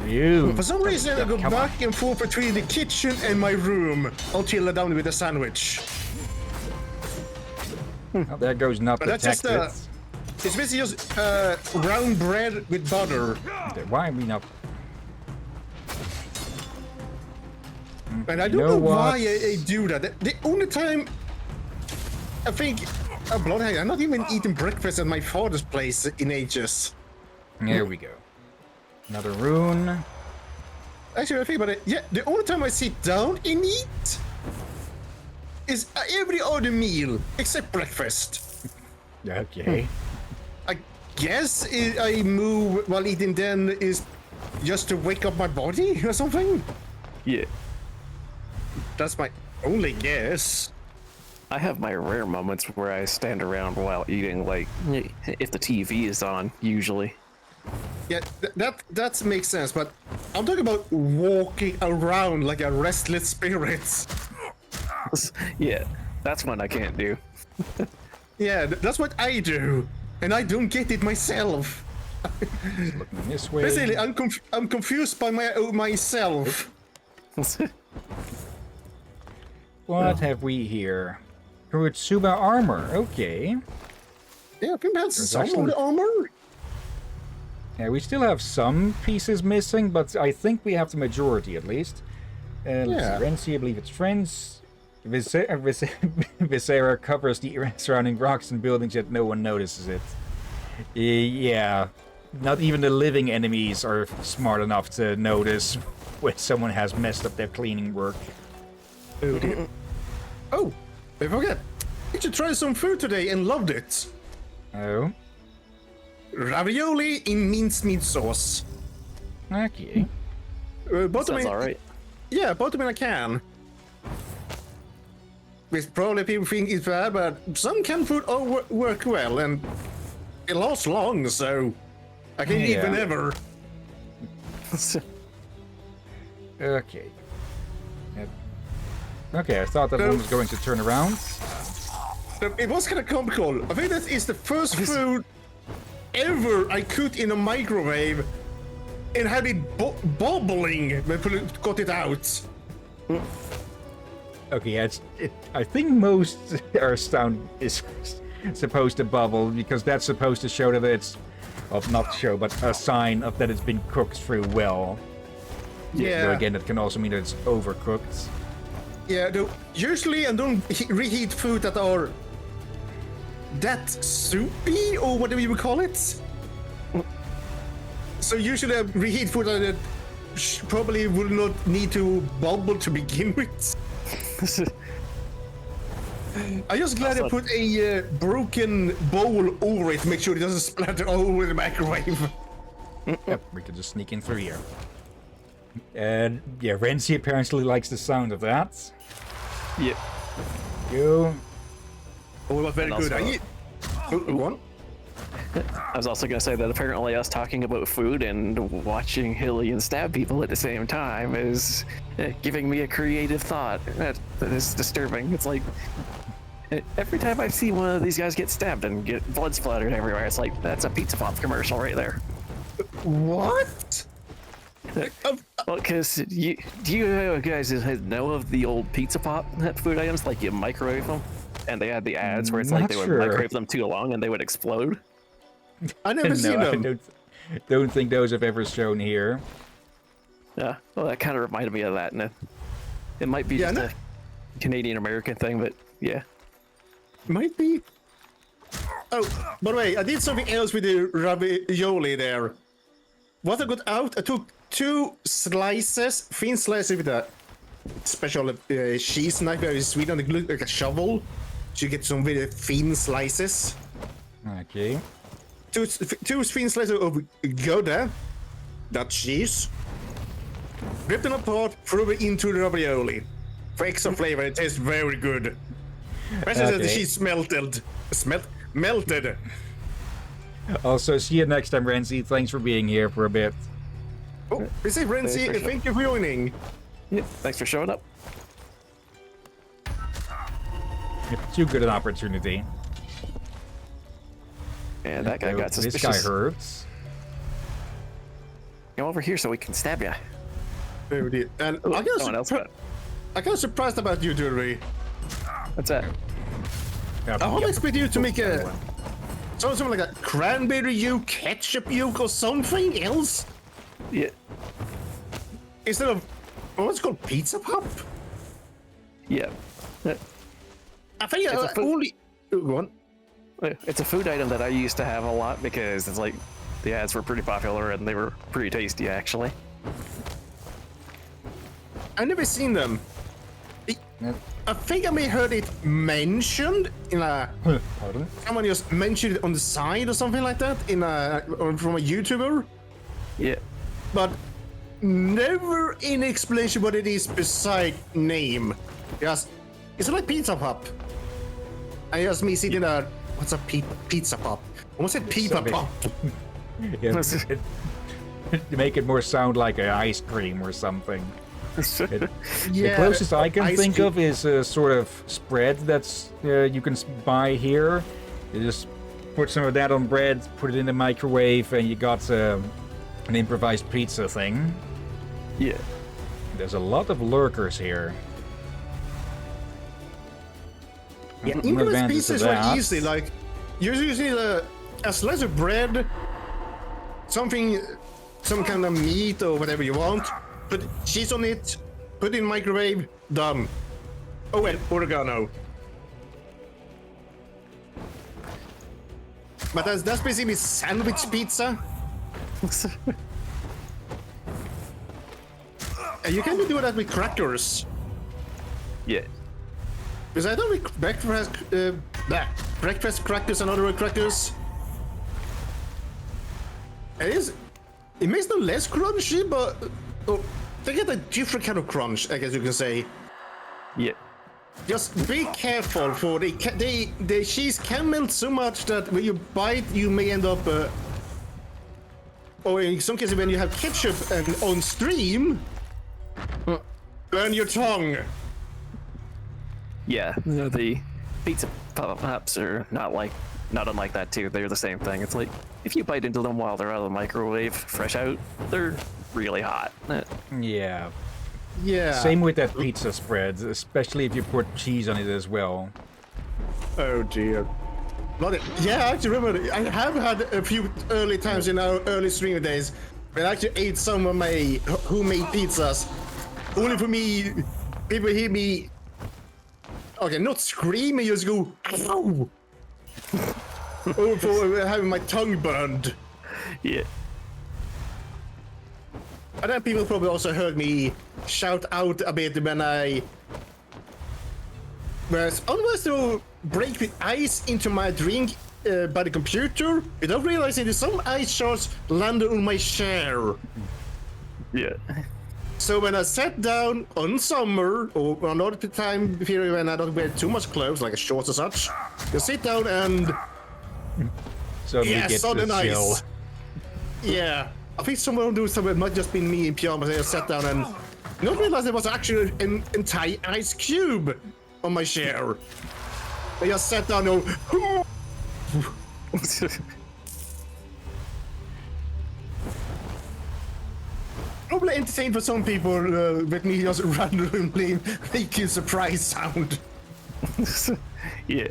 You. For some reason, I go Come back and forth between the kitchen and my room until I'm done with the sandwich. Oh, there goes not But that's protected. just it's basically just brown bread with butter. Why are we not? And I don't know know what? why I do that. The only time I think bloodhound, I'm not even eating breakfast at my father's place in ages. There we go. Another rune. Actually, I think about it. Yeah, the only time I sit down and eat is every other meal except breakfast. Okay. I guess I move while eating then is just to wake up my body or something. Yeah. That's my only guess. I have my rare moments where I stand around while eating, like if the TV is on, usually. Yeah, that makes sense, but I'm talking about walking around like a restless spirit. Yeah, that's one I can't do. Yeah, that's what I do, and I don't get it myself. Looking this way. Basically, I'm confused by myself. What have we here? Kurutsuba armor. Okay. Yeah, I think that's There's some actually- of the armor. Yeah, we still have some pieces missing, but I think we have the majority at least. Let's Yeah. see, Renzi, I believe it's friends. Visera covers the surrounding rocks and buildings, yet no one notices it. Yeah, not even the living enemies are smart enough to notice when someone has messed up their cleaning work. Oh dear. Oh, I forgot. You should try some food today and loved it. Oh, Ravioli in mincemeat sauce. okay. Bought them Sounds in, alright. Yeah, bought them in a can. Which probably people think it's bad, but some canned food all work well, and it lasts long, so I can eat Yeah. whenever. Okay. Okay, I thought that one was going to turn around. It was kind of comical. I think that is the first food ever I cooked in a microwave and had it bubbling when I got it out. Okay, yeah, I think most our sound is supposed to bubble because that's supposed to show that it's, well, not show, but a sign of that it's been cooked through well. Yeah. Though again, it can also mean that it's overcooked. Yeah, though usually I don't reheat food that are that soupy or whatever you would call it. So usually I reheat food that probably will not need to bubble to begin with. I'm just glad I put a broken bowl over it to make sure it doesn't splatter all over the microwave. Yep, we can just sneak in through here. And yeah, Renzi apparently likes the sound of that. Yeah. You. Oh, it was very And good. also- Go on. I was also gonna say that apparently us talking about food and watching Hillyan stab people at the same time is giving me a creative thought. That is disturbing. It's like every time I see one of these guys get stabbed and get blood splattered everywhere, it's like that's a Pizza Pop commercial right there. What? Well, because do you guys know of the old Pizza Pop food items? Like you microwave them, and they had the ads where it's like Not they would sure. microwave them too long and they would explode. I never seen No, I them. don't think those have ever shown here. Yeah, well, that kind of reminded me of that, and it might be Yeah, just no- a Canadian American thing, but yeah. Might be. Oh, by the way, I did something else with the ravioli there. What I got out, I took 2 slices, thin slices with a special cheese knife. Very sweet on the glue, like a shovel. So you get some very thin slices. Okay. Two thin slices of Gouda, that cheese. Rip them apart, throw it into the ravioli. For extra flavor, it tastes very good. Especially that the Okay. cheese melted. Also, see you next time, Renzi. Thanks for being here for a bit. Oh, is it Renzi? Thanks for Thank you for joining. Yeah, thanks for showing up. Too good an opportunity. And that guy got This suspicious. guy hurts. Come over here so we can stab you. Oh, dear. And Ooh, I got someone else got. I got surprised about you, Drury. What's that? Yeah, I would yep. expect you to make something like a cranberry yolk, ketchup yolk, or something else Yeah. instead of what's it called, pizza pop. Yeah. I think It's a food- only go on. It's a food item that I used to have a lot because it's like the ads were pretty popular and they were pretty tasty actually. I've never seen them. Yep. I think I may heard it mentioned in a Pardon? someone just mentioned it on the side or something like that in a or from a YouTuber, Yeah. but never any explanation what it is beside name. Just it's like pizza pop. I just me sitting there. What's a pizza pop? Almost said pizza Something. pop. Yeah, to make it more sound like an ice cream or something. The closest I can ice think cream. of is a sort of spread that's you can buy here. You just put some of that on bread, put it in the microwave, and you got an improvised pizza thing. Yeah. Mm-hmm. There's a lot of lurkers here. Yeah, One improvised advantage pizza of is very that- easy. Like you just need a slice of bread, something, some kind of meat or whatever you want. Put cheese on it. Put it in microwave. Done. Oh, and oregano. But that's basically sandwich pizza. And you can do that with crackers. Yeah. Because I don't like breakfast crackers and other crackers. It makes them less crunchy, but they get a different kind of crunch, I guess you can say. Yeah. Just be careful, for the cheese can melt so much that when you bite, you may end up, or in some cases when you have ketchup and on stream, burn your tongue. Yeah. The pizza pops are not unlike that too. They're the same thing. It's like if you bite into them while they're out of the microwave, fresh out, they're really hot. Yeah. Yeah. Same with that pizza spread, especially if you put cheese on it as well. Oh dear. Yeah, I actually remember. I have had a few early times in our early stream days when I actually ate some of my homemade pizzas. Only for me, people hear me. Okay, not screaming, just go, ow! Or for having my tongue burned. Yeah. And then people probably also heard me shout out a bit when I was almost to break the ice into my drink by the computer without realizing that some ice shards landed on my chair. Yeah. So when I sat down on summer or another time period when I don't wear too much clothes, like a shorts or such, you sit down and Suddenly yeah, get sudden the chill. ice. Yeah, I think someone doing something. It might just been me in pajamas. I just sat down and not realized there was actually an entire ice cube on my chair. I just sat down and probably entertained for some people with me just randomly making surprise sound. Yeah.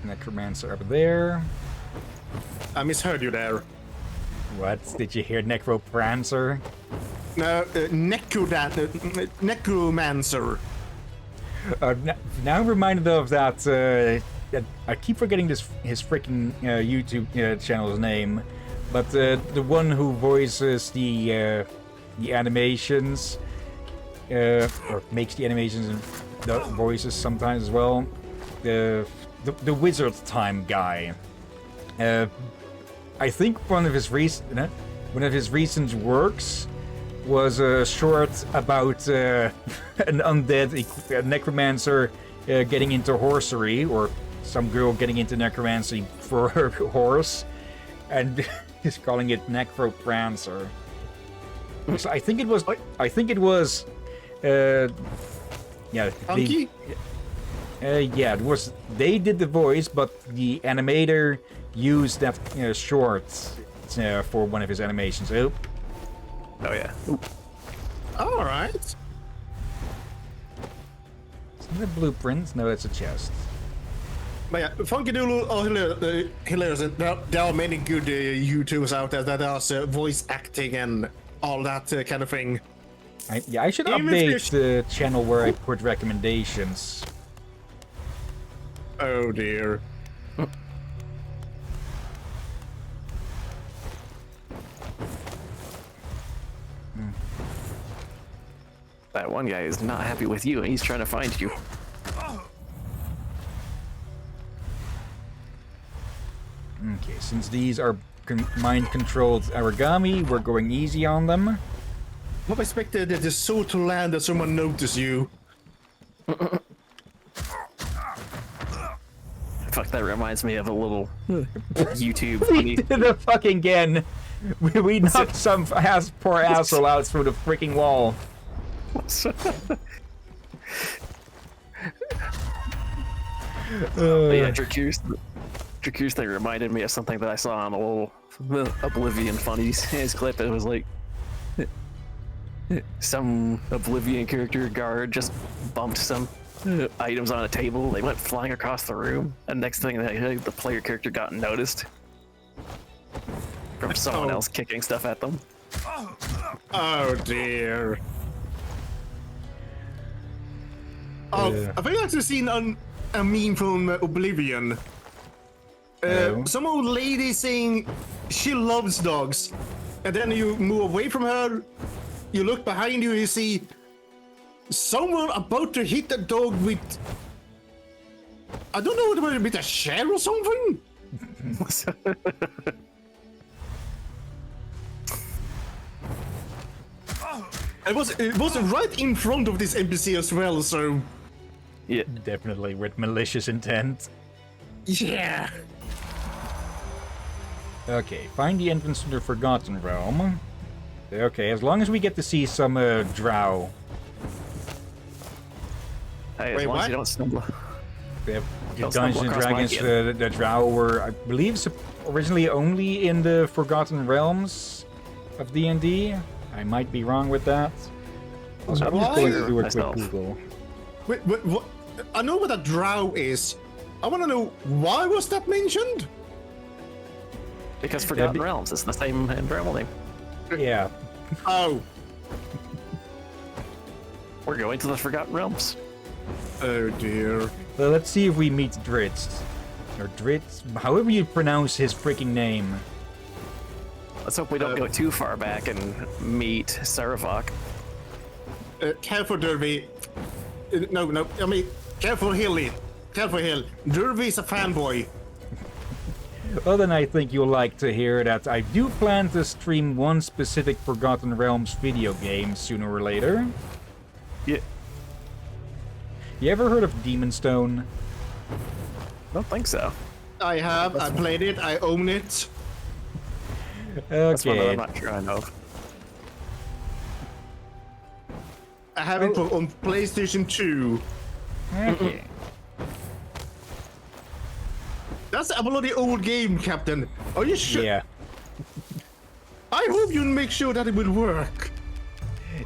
Necromancer up there. I misheard you there. What? Did you hear Necroprancer? No, necromancer. Now I'm reminded of that. I keep forgetting his freaking YouTube channel's name, but the one who voices the animations, or makes the animations and the voices sometimes as well. The Wizard Time guy. I think one of his recent works was a short about an undead necromancer getting into horsery, or some girl getting into necromancy for her horse, and he's calling it Necroprancer. So I think it was. Yeah. Funky? Yeah, it was. They did the voice, but the animator used that short for one of his animations. Oh. Oh yeah. All right. Isn't that a blueprint? No, that's a chest. But yeah, Funky Doodle are hilarious. There are many good YouTubers out there that does voice acting and all that kind of thing. I should Even update the channel where I put recommendations. Oh dear. That one guy is not happy with you, and he's trying to find you. Okay, since these are mind-controlled Aragami, we're going easy on them. I expected the sword to land and someone notice you. Fuck, that reminds me of a little YouTube We funny. did it fucking again. We knocked some poor asshole out through the freaking wall. But yeah, Dracure's thing reminded me of something that I saw on a little Oblivion funnies his clip. It was like some Oblivion character guard just bumped some items on a table. They went flying across the room, and next thing the player character got noticed from someone else kicking stuff at them. Oh dear. Oh, I think I've actually seen a meme from Oblivion. Some old lady saying she loves dogs, and then you move away from her, you look behind you, you see someone about to hit the dog with, I don't know, with a chair or something? It was right in front of this NPC as well, so... Yeah. Definitely with malicious intent. Yeah. Okay, find the entrance to the Forgotten Realm. Okay, as long as we get to see some drow. Hey, as Wait, long as what? you don't stumble. The Don't Dungeons stumble and across Dragons, the drow were, I believe, originally only in the Forgotten Realms of D&D. I might be wrong with that. Also, I'm just going to do a quick Myself. Google. Wait, what? I know what a drow is. I want to know, why was that mentioned? Because Forgotten Realms is the same environmental name. Yeah. Oh. We're going to the Forgotten Realms. Oh dear. Well, let's see if we meet Dritz. Or Dritz, however you pronounce his freaking name. Let's hope we don't go too far back and meet Saravok. Careful, Derby. No, I mean, careful, Hilly. Careful, Hill. Derby is a fanboy. Well, then I think you'll like to hear that I do plan to stream one specific Forgotten Realms video game sooner or later. Yeah. You ever heard of Demon Stone? Don't think so. I have. I played it. I own it. That's one that I'm Okay. not sure I know. I have it on PlayStation 2. Okay. That's a bloody old game, Captain. Are you sure? Yeah. I hope you make sure that it will work.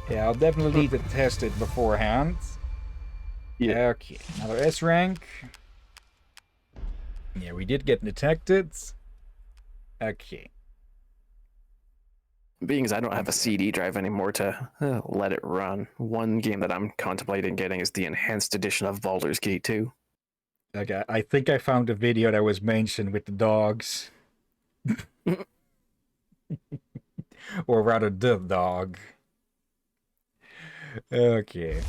Yeah, I'll definitely need to test it beforehand. Yeah. Okay, another S rank. Yeah, we did get detected. Okay. Being as I don't have a CD drive anymore to let it run, one game that I'm contemplating getting is the enhanced edition of Baldur's Gate 2. Okay, I think I found a video that was mentioned with the dogs. Or rather, the dog. Okay.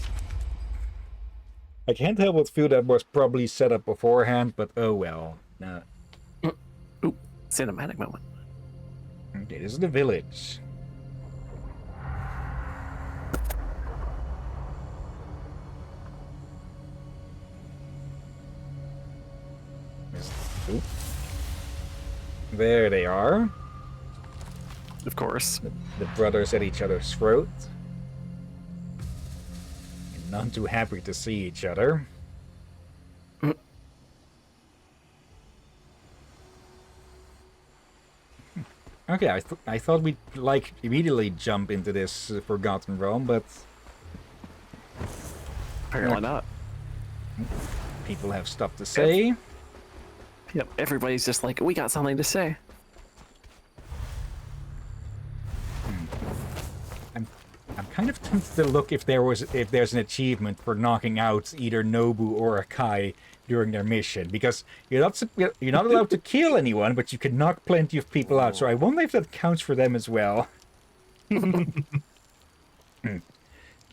I can't help but feel that was probably set up beforehand, but oh well. No. cinematic moment. Okay, this is the village. Oop. There they are. Of course. The brothers at each other's throat. And none too happy to see each other. Okay, I thought we'd like immediately jump into this Forgotten Realm, but Apparently not. people have stuff to say. Yep, everybody's just like, we got something to say. I'm kind of tempted to look if there's an achievement for knocking out either Nobu or Akai during their mission, because you're not allowed to kill anyone, but you can knock plenty of people out. So I wonder if that counts for them as well.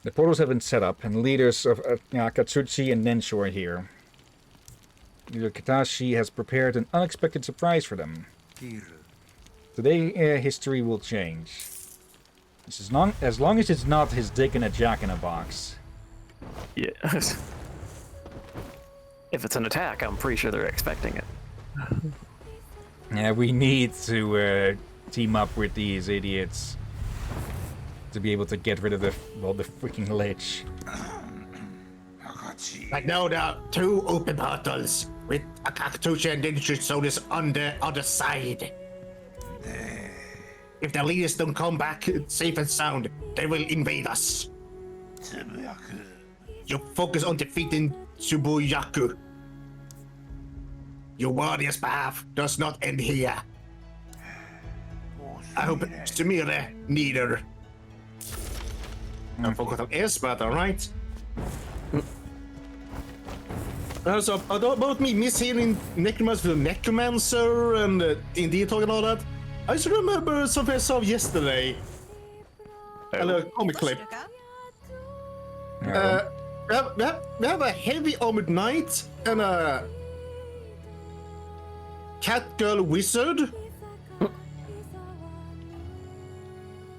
The portals have been set up, and the leaders of Katsuchi and Nensho are here. Leader Katashi has prepared an unexpected surprise for them. Today, history will change. This is as long as it's not his dick in a jack-in-a-box. Yeah. If it's an attack, I'm pretty sure they're expecting it. Yeah, we need to team up with these idiots to be able to get rid of the freaking lich. Right now there are 2 open portals with Akaktucha and Ninja on the other side. If the leaders don't come back safe and sound, they will invade us. You focus on defeating Tsubuyaku. Your warrior's path does not end here. I hope Sumire neither. I forgot on S, but alright. So about me mishearing Necromancer and Indeed talking all that, I just remember something I saw yesterday. A comic clip. We have a heavy armored knight and a cat girl wizard.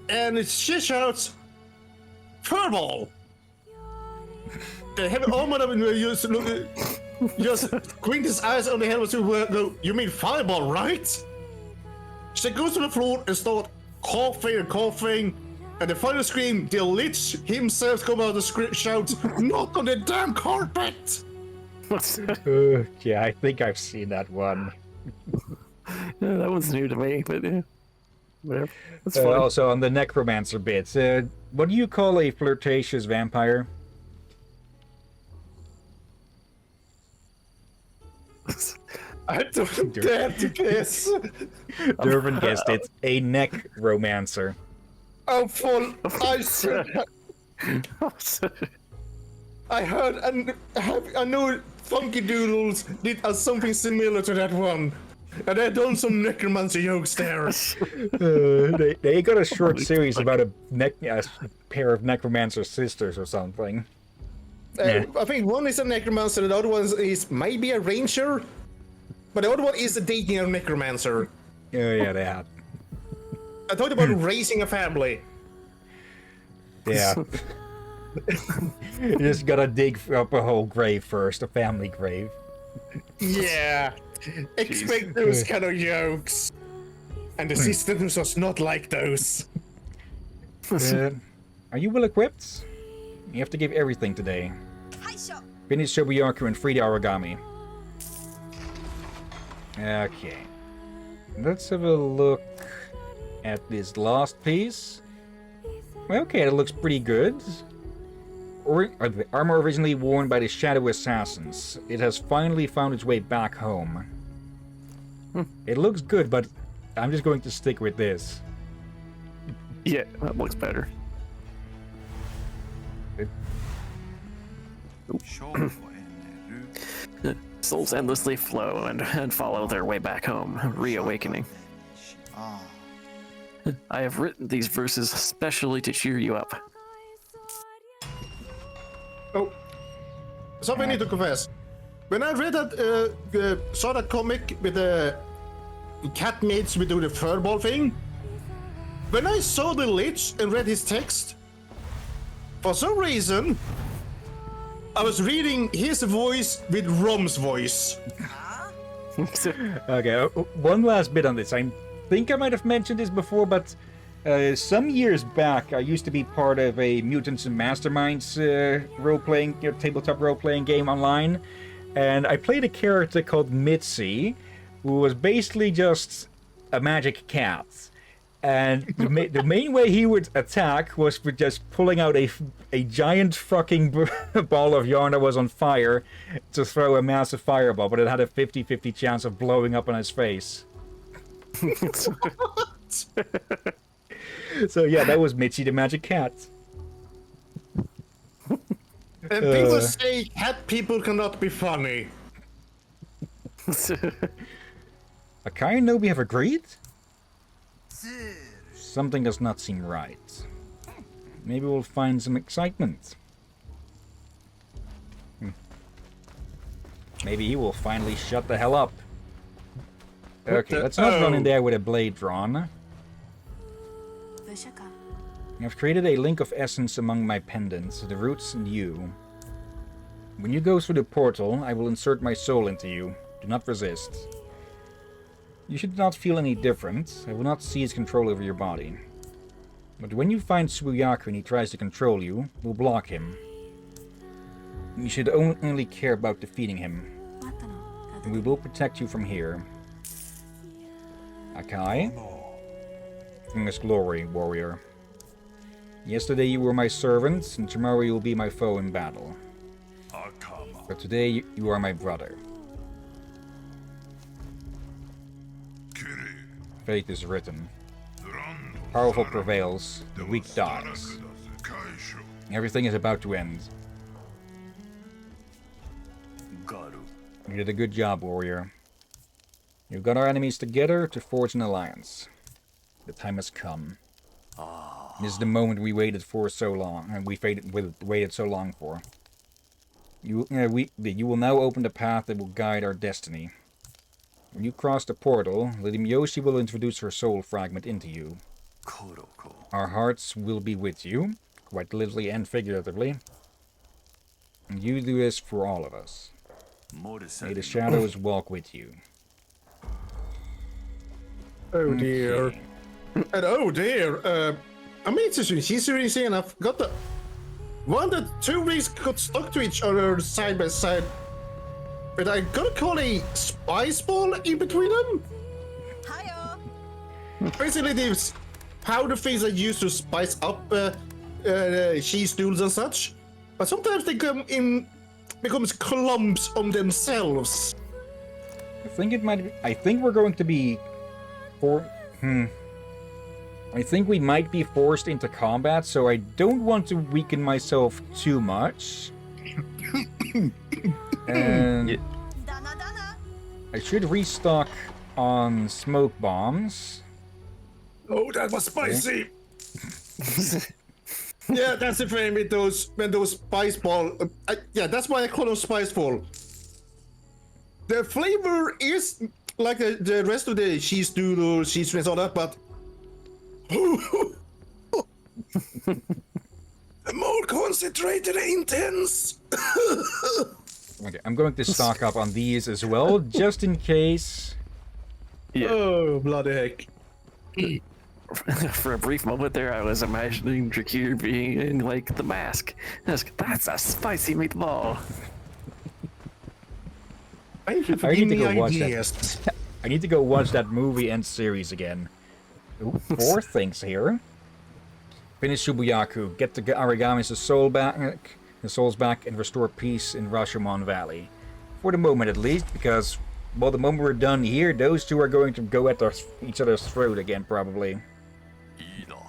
And she shouts, "Furball!" The heavy armored just squint his eyes on the helmet to go, "You mean fireball, right?" She goes to the floor and starts coughing and coughing. And the final scream, the lich himself comes out and shouts, "Not on the damn carpet!" Yeah, I think I've seen that one. Yeah, that one's new to me, but yeah. Whatever. That's funny. Also, on the necromancer bits, what do you call a flirtatious vampire? I don't dare to guess. Dervin guessed it. A necromancer. I'm full. I heard and I know Funky Doodles did something similar to that one. And they've done some necromancer jokes there. They got a short series about a pair of necromancer sisters or something. I think one is a necromancer, the other one is maybe a ranger, but the other one is dating a necromancer. Yeah, they have. I talked about raising a family. Yeah. You just gotta dig up a whole grave first, a family grave. Yeah. Expect those kind of jokes. And the systems was not like those. Are you well equipped? You have to give everything today. Finish Shobuyaku and free the Aragami. Okay. Let's have a look at this last piece. Okay, it looks pretty good. The armor originally worn by the Shadow Assassins. It has finally found its way back home. It looks good, but I'm just going to stick with this. Yeah, that looks better. Souls endlessly flow and follow their way back home, reawakening. I have written these verses especially to cheer you up. Oh, something I need to confess. When I read that, saw that comic with the cat mates we do the furball thing. When I saw the Lich and read his text, for some reason, I was reading his voice with Rom's voice. Okay, one last bit on this. I think I might have mentioned this before, but some years back, I used to be part of a Mutants and Masterminds role-playing, tabletop role-playing game online, and I played a character called Mitzi, who was basically just a magic cat. And the main way he would attack was with just pulling out a giant fucking ball of yarn that was on fire to throw a massive fireball, but it had a 50-50 chance of blowing up on his face. So yeah, that was Mitzi the Magic Cat. And people say cat people cannot be funny. Akai and Nobi have agreed? Something does not seem right. Maybe we'll find some excitement. Maybe he will finally shut the hell up. Okay, let's not run in there with a blade drawn. I've created a link of essence among my pendants, the roots and you. When you go through the portal, I will insert my soul into you. Do not resist. You should not feel any different. I will not seize control over your body. But when you find Tsubuyaku and he tries to control you, we'll block him. You should only care about defeating him. And we will protect you from here. Akai? Bring us glory, warrior. Yesterday you were my servant, and tomorrow you will be my foe in battle. But today you are my brother. Fate is written. Powerful prevails, the weak dies. Everything is about to end. You did a good job, warrior. You've got our enemies together to forge an alliance. The time has come. This is the moment we waited for so long, and we waited so long for. You will now open the path that will guide our destiny. When you cross the portal, Lady Miyoshi will introduce her soul fragment into you. Our hearts will be with you, quite literally and figuratively. And you do this for all of us. May the shadows walk with you. Oh dear. And oh dear, I mean, she's really saying I've got the one that two rings got stuck to each other side by side. But I gotta call a spice ball in between them. Hiyo. Basically, these powder things that used to spice up cheese doodles and such, but sometimes they becomes clumps on themselves. I think it might be. I think we're going to be I think we might be forced into combat, so I don't want to weaken myself too much. And I should restock on smoke bombs. Oh, that was spicy. Yeah, that's the thing with those spice ball. Yeah, that's why I call them spice ball. The flavor is like the rest of the cheese doodles, cheese rings, all that, but more concentrated and intense. Okay, I'm going to stock up on these as well, just in case. Yeah. Oh, bloody heck. For a brief moment there, I was imagining Drakir being in, like, the mask. That's a spicy meatball. Thank you for I need giving to me go watch ideas. that. I need to go watch that movie and series again. Ooh, 4 things here. Finish Tsubuyaku, get the Aragami's souls back, and restore peace in Rashomon Valley. For the moment, at least, because, well, the moment we're done here, those two are going to go at each other's throat again, probably.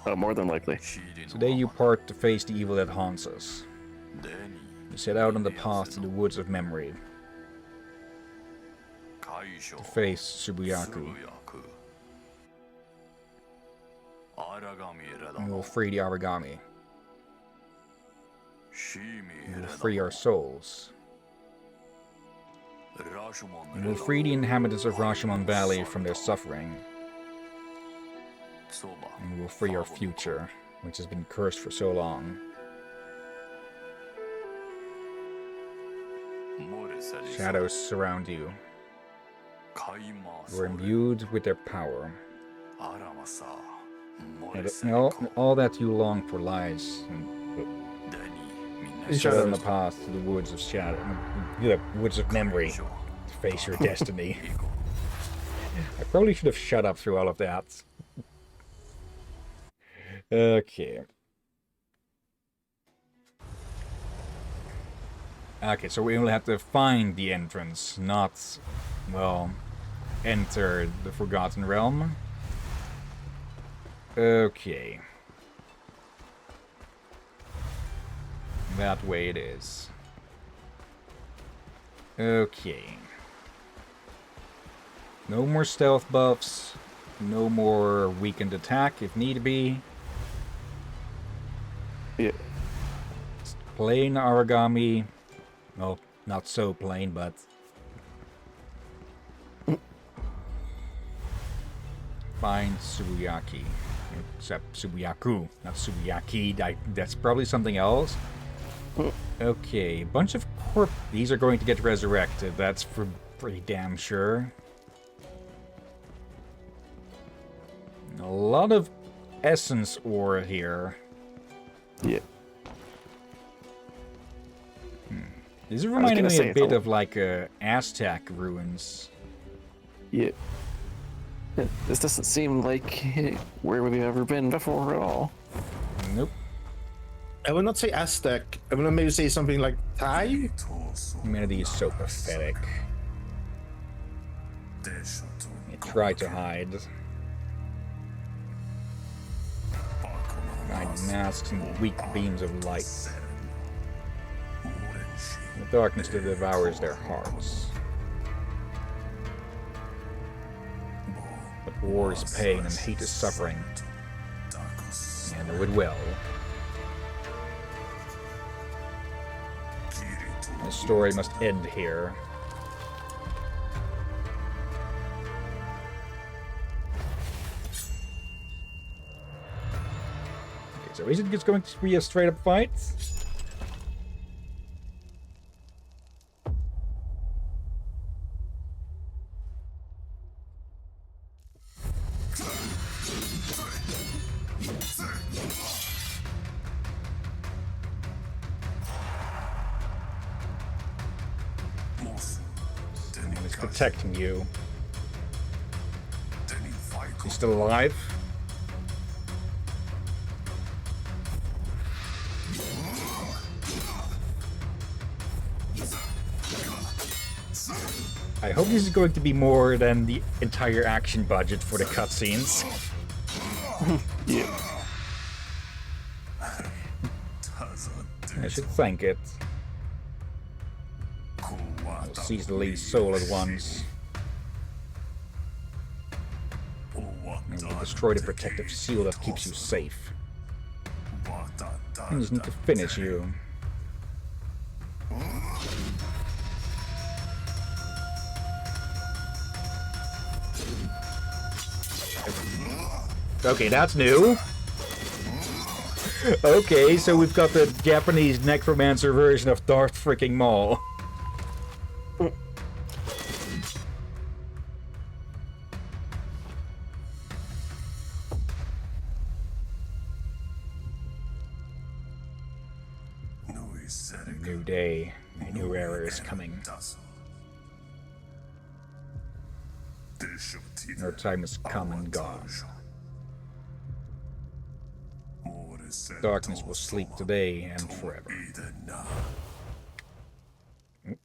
Oh, more than likely. Today you part to face the evil that haunts us. You set out on the path to the woods of memory. To face Tsubuyaku. And we'll free the Aragami. We will free our souls. and will free the inhabitants of Rashomon Valley from their suffering. And will free our future, which has been cursed for so long. Shadows surround you. You are imbued with their power. And all that you long for lies in the path to the woods of shadow, the woods of memory, to face your destiny. I probably should have shut up through all of that. Okay. Okay, so we only have to find the entrance, not, well, enter the Forgotten Realm. Okay. That way it is. Okay. No more stealth buffs. No more weakened attack if need be. Yeah. Plain Aragami. Well, not so plain, but... Find Tsubuyaki. Except Tsubuyaku, not Tsubuyaki. That's probably something else. Okay, bunch of these are going to get resurrected. That's for pretty damn sure. A lot of essence ore here. Yeah. This is reminding me a bit of like Aztec ruins. Yeah. This doesn't seem like where we've ever been before at all. Nope. I would not say Aztec. I would maybe say something like Thai. Humanity is so pathetic. They try to hide. Behind masks and weak beams of light. The darkness that devours their hearts. But war is pain and hate is suffering. And know it well. The story must end here. Okay, so is it just going to be a straight-up fight? He's protecting you. He's still alive? I hope this is going to be more than the entire action budget for the cutscenes. Yeah. I should thank it. I'll seize the least soul at once. And we'll destroy the protective seal that keeps you safe. I just need to finish you. Okay, that's new. Okay, so we've got the Japanese necromancer version of Darth freaking Maul. A new day, a new era is coming. Our time has come and gone. Darkness will sleep today and forever.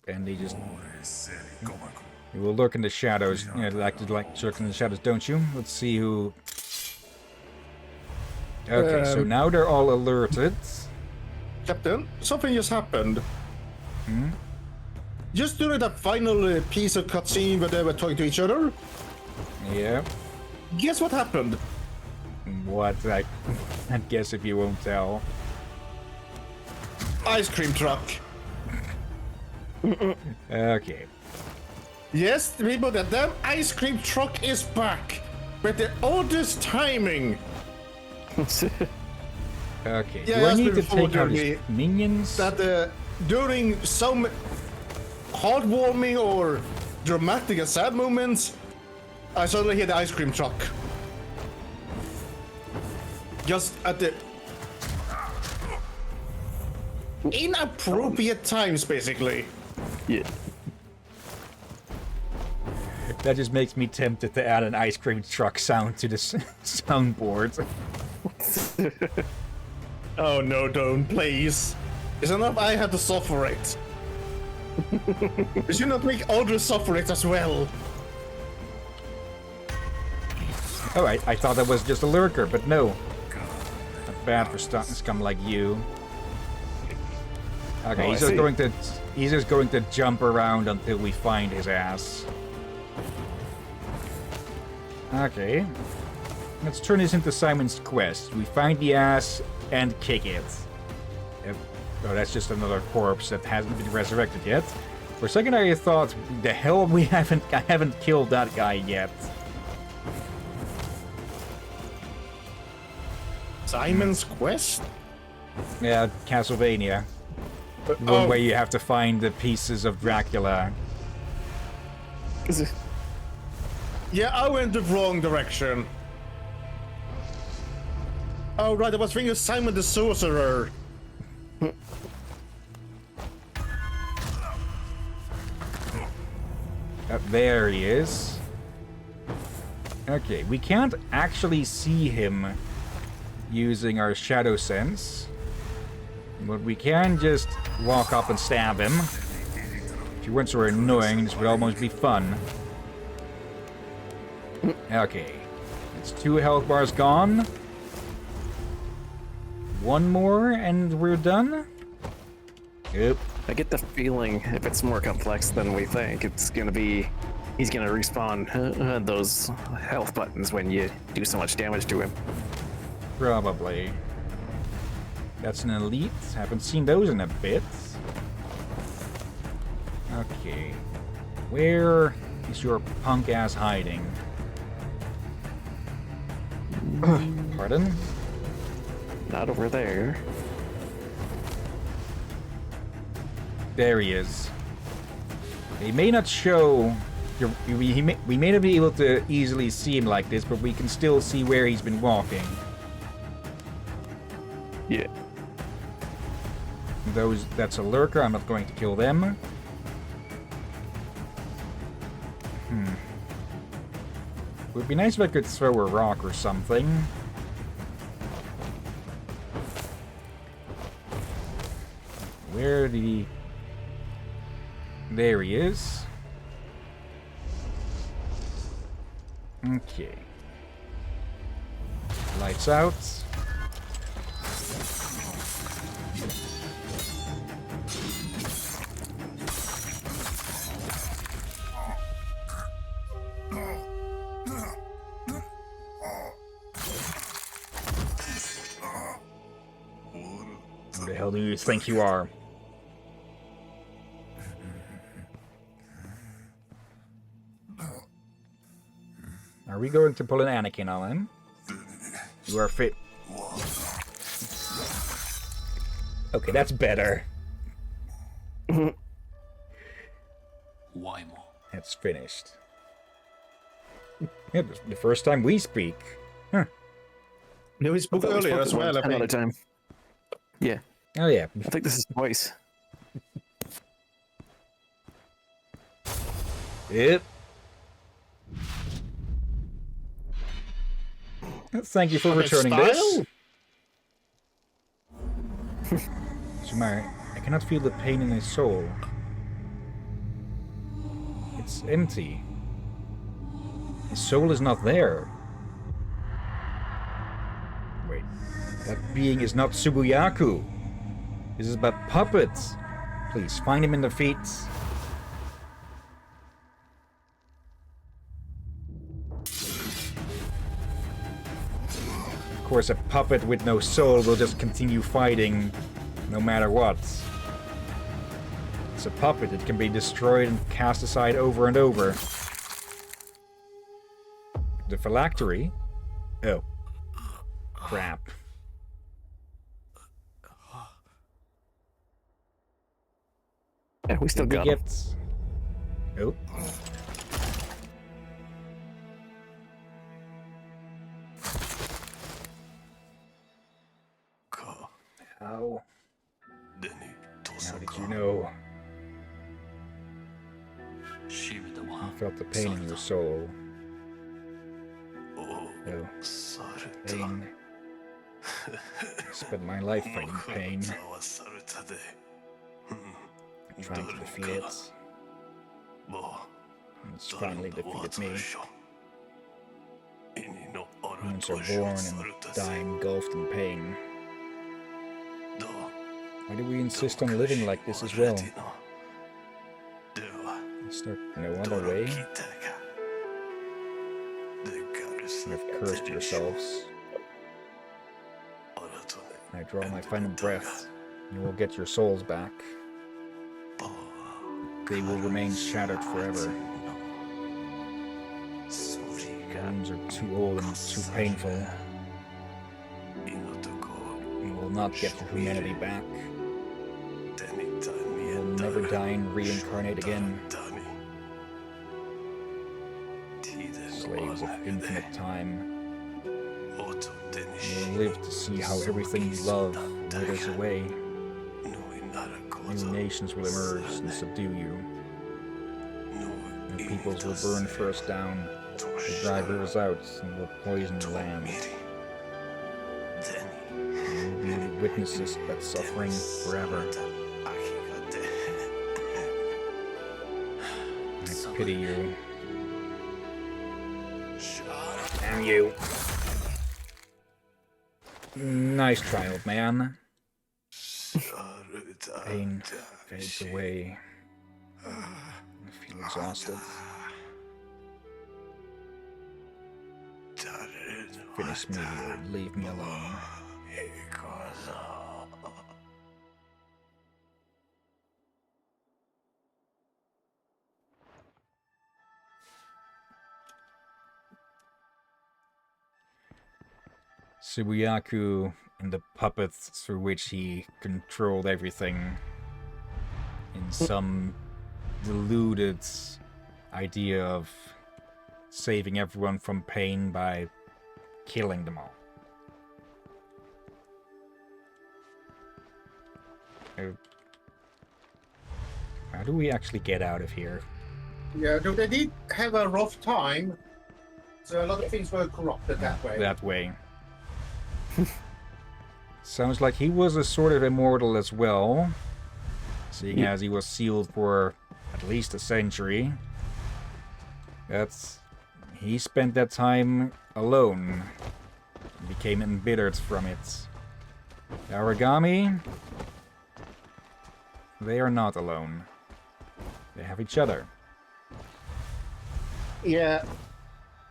And they just... You will lurk in the shadows. You know, like to lurk in the shadows, don't you? Let's see who... Okay, so now they're all alerted. Captain, something just happened. Hmm? Just during that final piece of cutscene where they were talking to each other. Yeah. Guess what happened? What? I guess if you won't tell. Ice cream truck. Okay. Yes, people, the damn ice cream truck is back with the oldest timing. Okay, Yeah, do I as need to before, take out his Derby, minions? That during some heartwarming or dramatic and sad moments, I suddenly hear the ice cream truck. Just at the inappropriate times, basically. Yeah. That just makes me tempted to add an ice cream truck sound to the soundboard. Oh no, don't, please. It's enough I had to suffer it. You should not make others suffer it as well. Alright, I thought that was just a lurker, but no. Not bad for scum like you. Okay, Oh, he's just going to jump around until we find his ass. Okay. Let's turn this into Simon's quest. We find the ass and kick it. Yep. Oh, that's just another corpse that hasn't been resurrected yet. For a second I thought, the hell I haven't killed that guy yet. Simon's quest? Yeah, Castlevania. The one where you have to find the pieces of Dracula. Yeah, I went the wrong direction. Oh right, I was thinking of Simon the Sorcerer. There he is. Okay, we can't actually see him using our shadow sense. But we can just walk up and stab him. If you weren't so annoying, this would almost be fun. Okay. It's 2 health bars gone. 1 more and we're done? Yep. I get the feeling if it's more complex than we think, it's gonna be he's gonna respawn those health buttons when you do so much damage to him. Probably. That's an elite. Haven't seen those in a bit. Okay. Where is your punk ass hiding? Pardon? Not over there. There he is. He may not show... we may not be able to easily see him like this, but we can still see where he's been walking. Yeah. That's a lurker. I'm not going to kill them. Would be nice if I could throw a rock or something. Where did he... There he is. Okay. Lights out. Who the hell do you think you are? Are we going to pull an Anakin on him? You are fit. Okay, that's better. That's finished. Yeah, the first time we speak. Huh. No, we spoke earlier as well, I Another think. time. Yeah. Oh yeah. I think this is twice. Yep. Thank you for returning this. Sumar, I cannot feel the pain in his soul. It's empty. His soul is not there. Wait, that being is not Subuyaku. This is about puppets. Please, find him in the feet. Of course, a puppet with no soul will just continue fighting no matter what. It's a puppet. It can be destroyed and cast aside over and over. The phylactery? Oh. Crap. Yeah, we still Did we got 'em. get... Oh. How? How did you know? I felt the pain in your soul. Oh, pain. I spent my life fighting pain. Trying to defeat it. And it's finally defeated me. Humans are born and die engulfed in pain. Why do we insist on living like this as well? Is there no other way? You have cursed yourselves. I draw my final breath. You will get your souls back. They will remain shattered forever. The wounds are too old and too painful. You will not get your humanity back. You will never die and reincarnate again. Slaves of infinite time. You will live to see how everything you love withers away. New nations will emerge and subdue you. New peoples will burn first down, will drive rivers out, and will poison the land. You will be witnesses to that suffering forever. I pity you. Damn you. Nice try, old man. Pain fades away. I feel exhausted. Finish me or leave me alone. Subiyaku and the puppets through which he controlled everything in some deluded idea of saving everyone from pain by killing them all. How do we actually get out of here? Yeah, no, they did have a rough time. So a lot of things were corrupted that way. That way. Sounds like he was a sort of immortal as well, seeing as he was sealed for at least a century. He spent that time alone, became embittered from it. Aragami, they are not alone. They have each other. Yeah.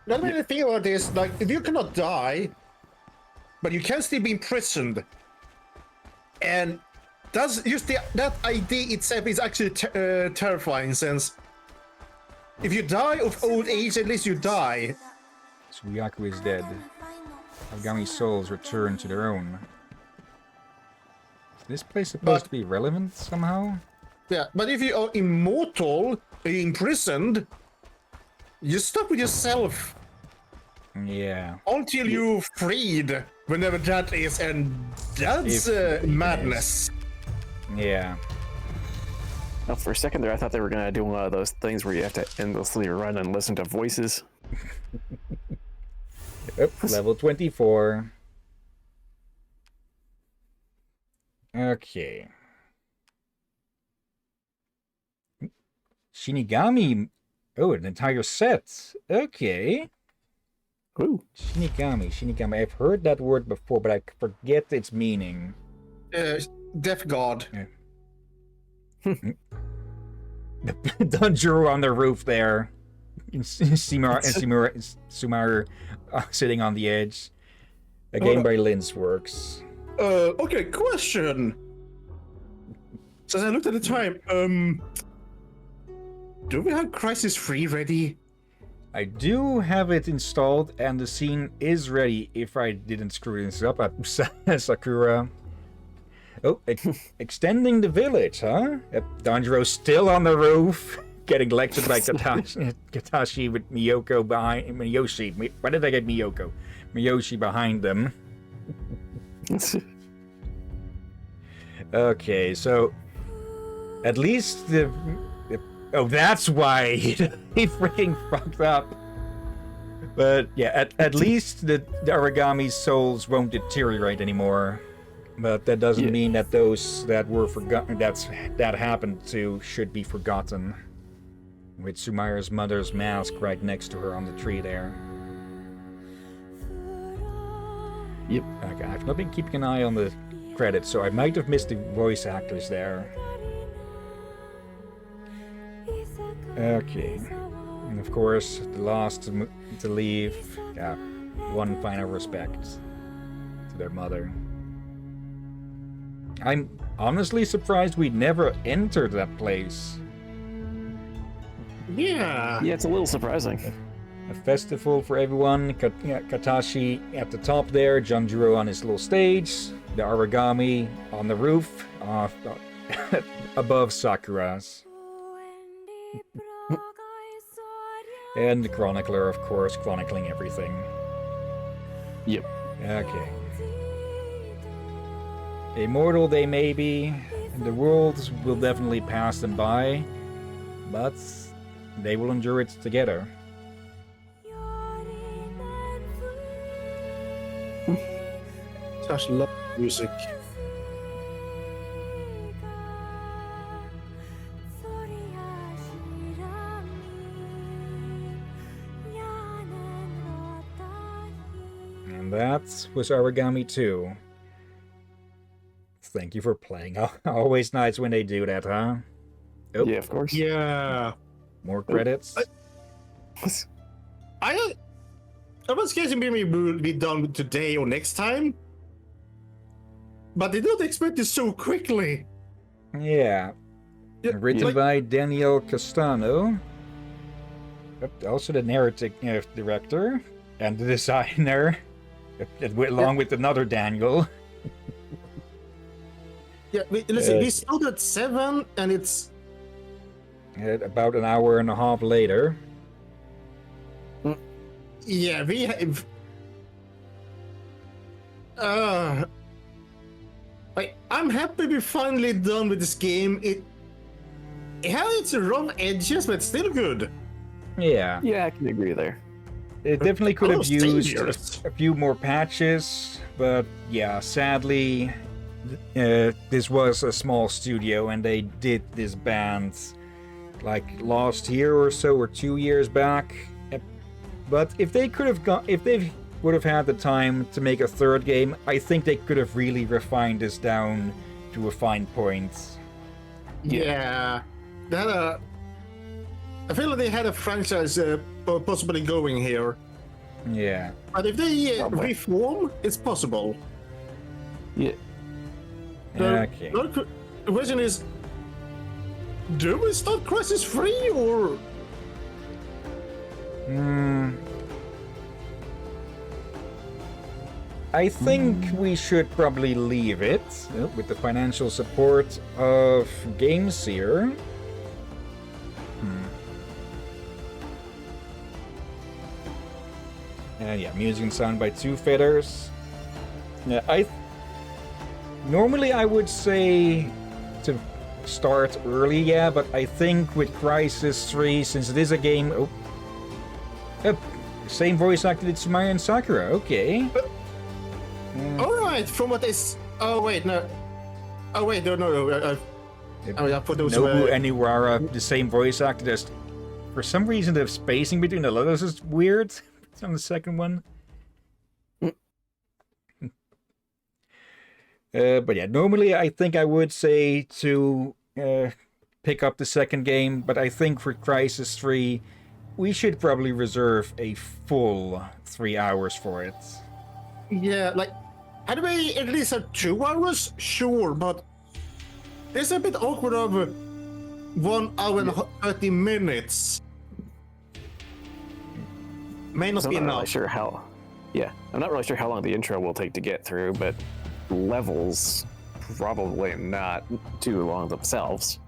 Now the thing about this, like, if you cannot die, but you can still be imprisoned, and that's just that idea itself is actually terrifying, since if you die of old age, at least you die. Subiyaku is dead. Aragami's souls return to their own. Is this place supposed to be relevant somehow? Yeah, but if you are immortal, imprisoned, you're stuck with yourself. Yeah. Until you're freed, whenever that is, and that's madness. Yeah. Well, for a second there, I thought they were gonna do one of those things where you have to endlessly run and listen to voices. Yep, level 24. Okay. Shinigami. Oh, an entire set. Okay. Ooh. Shinigami. I've heard that word before, but I forget its meaning. Death God. Yeah. Danjuro on the roof there. Sumaru sitting on the edge. Again by Lin's works. Okay, question. So as I looked at the time, do we have Crisis 3 ready? I do have it installed, and the scene is ready if I didn't screw this up at Sakura. Oh, extending the village, huh? Danjiro's still on the roof, getting lectured by Katashi with Miyoko behind... Miyoshi. Why did I get Miyoko? Miyoshi behind them. Okay, so... At least the... Oh, that's why he freaking fucked up. But yeah, at least the Aragami's souls won't deteriorate anymore. But that doesn't mean that those that were forgotten, that happened to, should be forgotten. With Sumaira's mother's mask right next to her on the tree there. Yep. Okay, I've not been keeping an eye on the credits, so I might have missed the voice actors there. Okay. And of course, the last to leave, yeah, one final respect to their mother. I'm honestly surprised we never entered that place. Yeah. Yeah, it's a little surprising. A festival for everyone, Katashi at the top there, Janjiro on his little stage, the Aragami on the roof, above Sakura's. And the Chronicler, of course, chronicling everything. Yep. Okay. Immortal they may be, and the worlds will definitely pass them by, but they will endure it together. Such love music. And that was Aragami 2. Thank you for playing. Always nice when they do that, huh? Oh, Yeah, of course. Yeah. more credits. I was guessing maybe we'll be done today or next time. But I don't expect it so quickly. Yeah. Yeah, Written like- by Daniel Castano. Also the narrative director. And the designer. Along with another Daniel. Yeah, listen, we started at 7 and it's... About an hour and a half later. Yeah, we have... I'm happy we're finally done with this game. It had its rough edges, but still good. Yeah. Yeah, I can agree there. It definitely could have Almost used dangerous. a few more patches, but yeah, sadly, this was a small studio and they did this band like last year or so, or 2 years back. But if they would have had the time to make a third game, I think they could have really refined this down to a fine point. Yeah. They had I feel like they had a franchise possibly going here. Yeah. But if they Probably. reform, it's possible. Yeah. Okay. The question is, do we start Crisis 3 or... I think we should probably leave it with the financial support of GameSeer. Yeah, music and sound by Two Feathers. Yeah, normally I would say to start early, yeah, but I think with Crisis 3, since it is a game... same voice actor did Sumaira and Sakura, okay. Alright, from what is... Oh, wait, no. Oh, wait, no. I put those... Nobu and Iwara, the same voice actor. There's, for some reason, the spacing between the letters is weird. It's on the second one. But yeah, normally I think I would say to pick up the second game, but I think for Crisis 3, we should probably reserve a full 3 hours for it. Yeah, like... Had we at least had 2 hours? Sure, but... There's a bit awkward of 1 hour and 30 minutes. May not So I'm be not really enough. sure how. Yeah, I'm not really sure how long the intro will take to get through, but levels probably not too long themselves.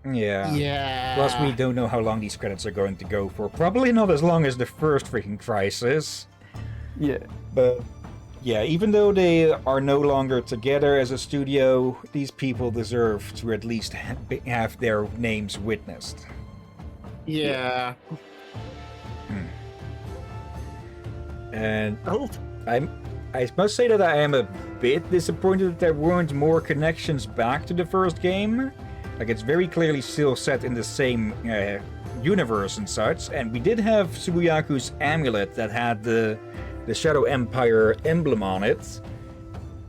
Yeah. Yeah. Plus, we don't know how long these credits are going to go for. Probably not as long as the first freaking Crisis. Yeah. But yeah, even though they are no longer together as a studio, these people deserve to at least have their names witnessed. Yeah. And Oh, I must say that I am a bit disappointed that there weren't more connections back to the first game. Like, it's very clearly still set in the same universe and such, and we did have Tsubuyaku's amulet that had the Shadow Empire emblem on it.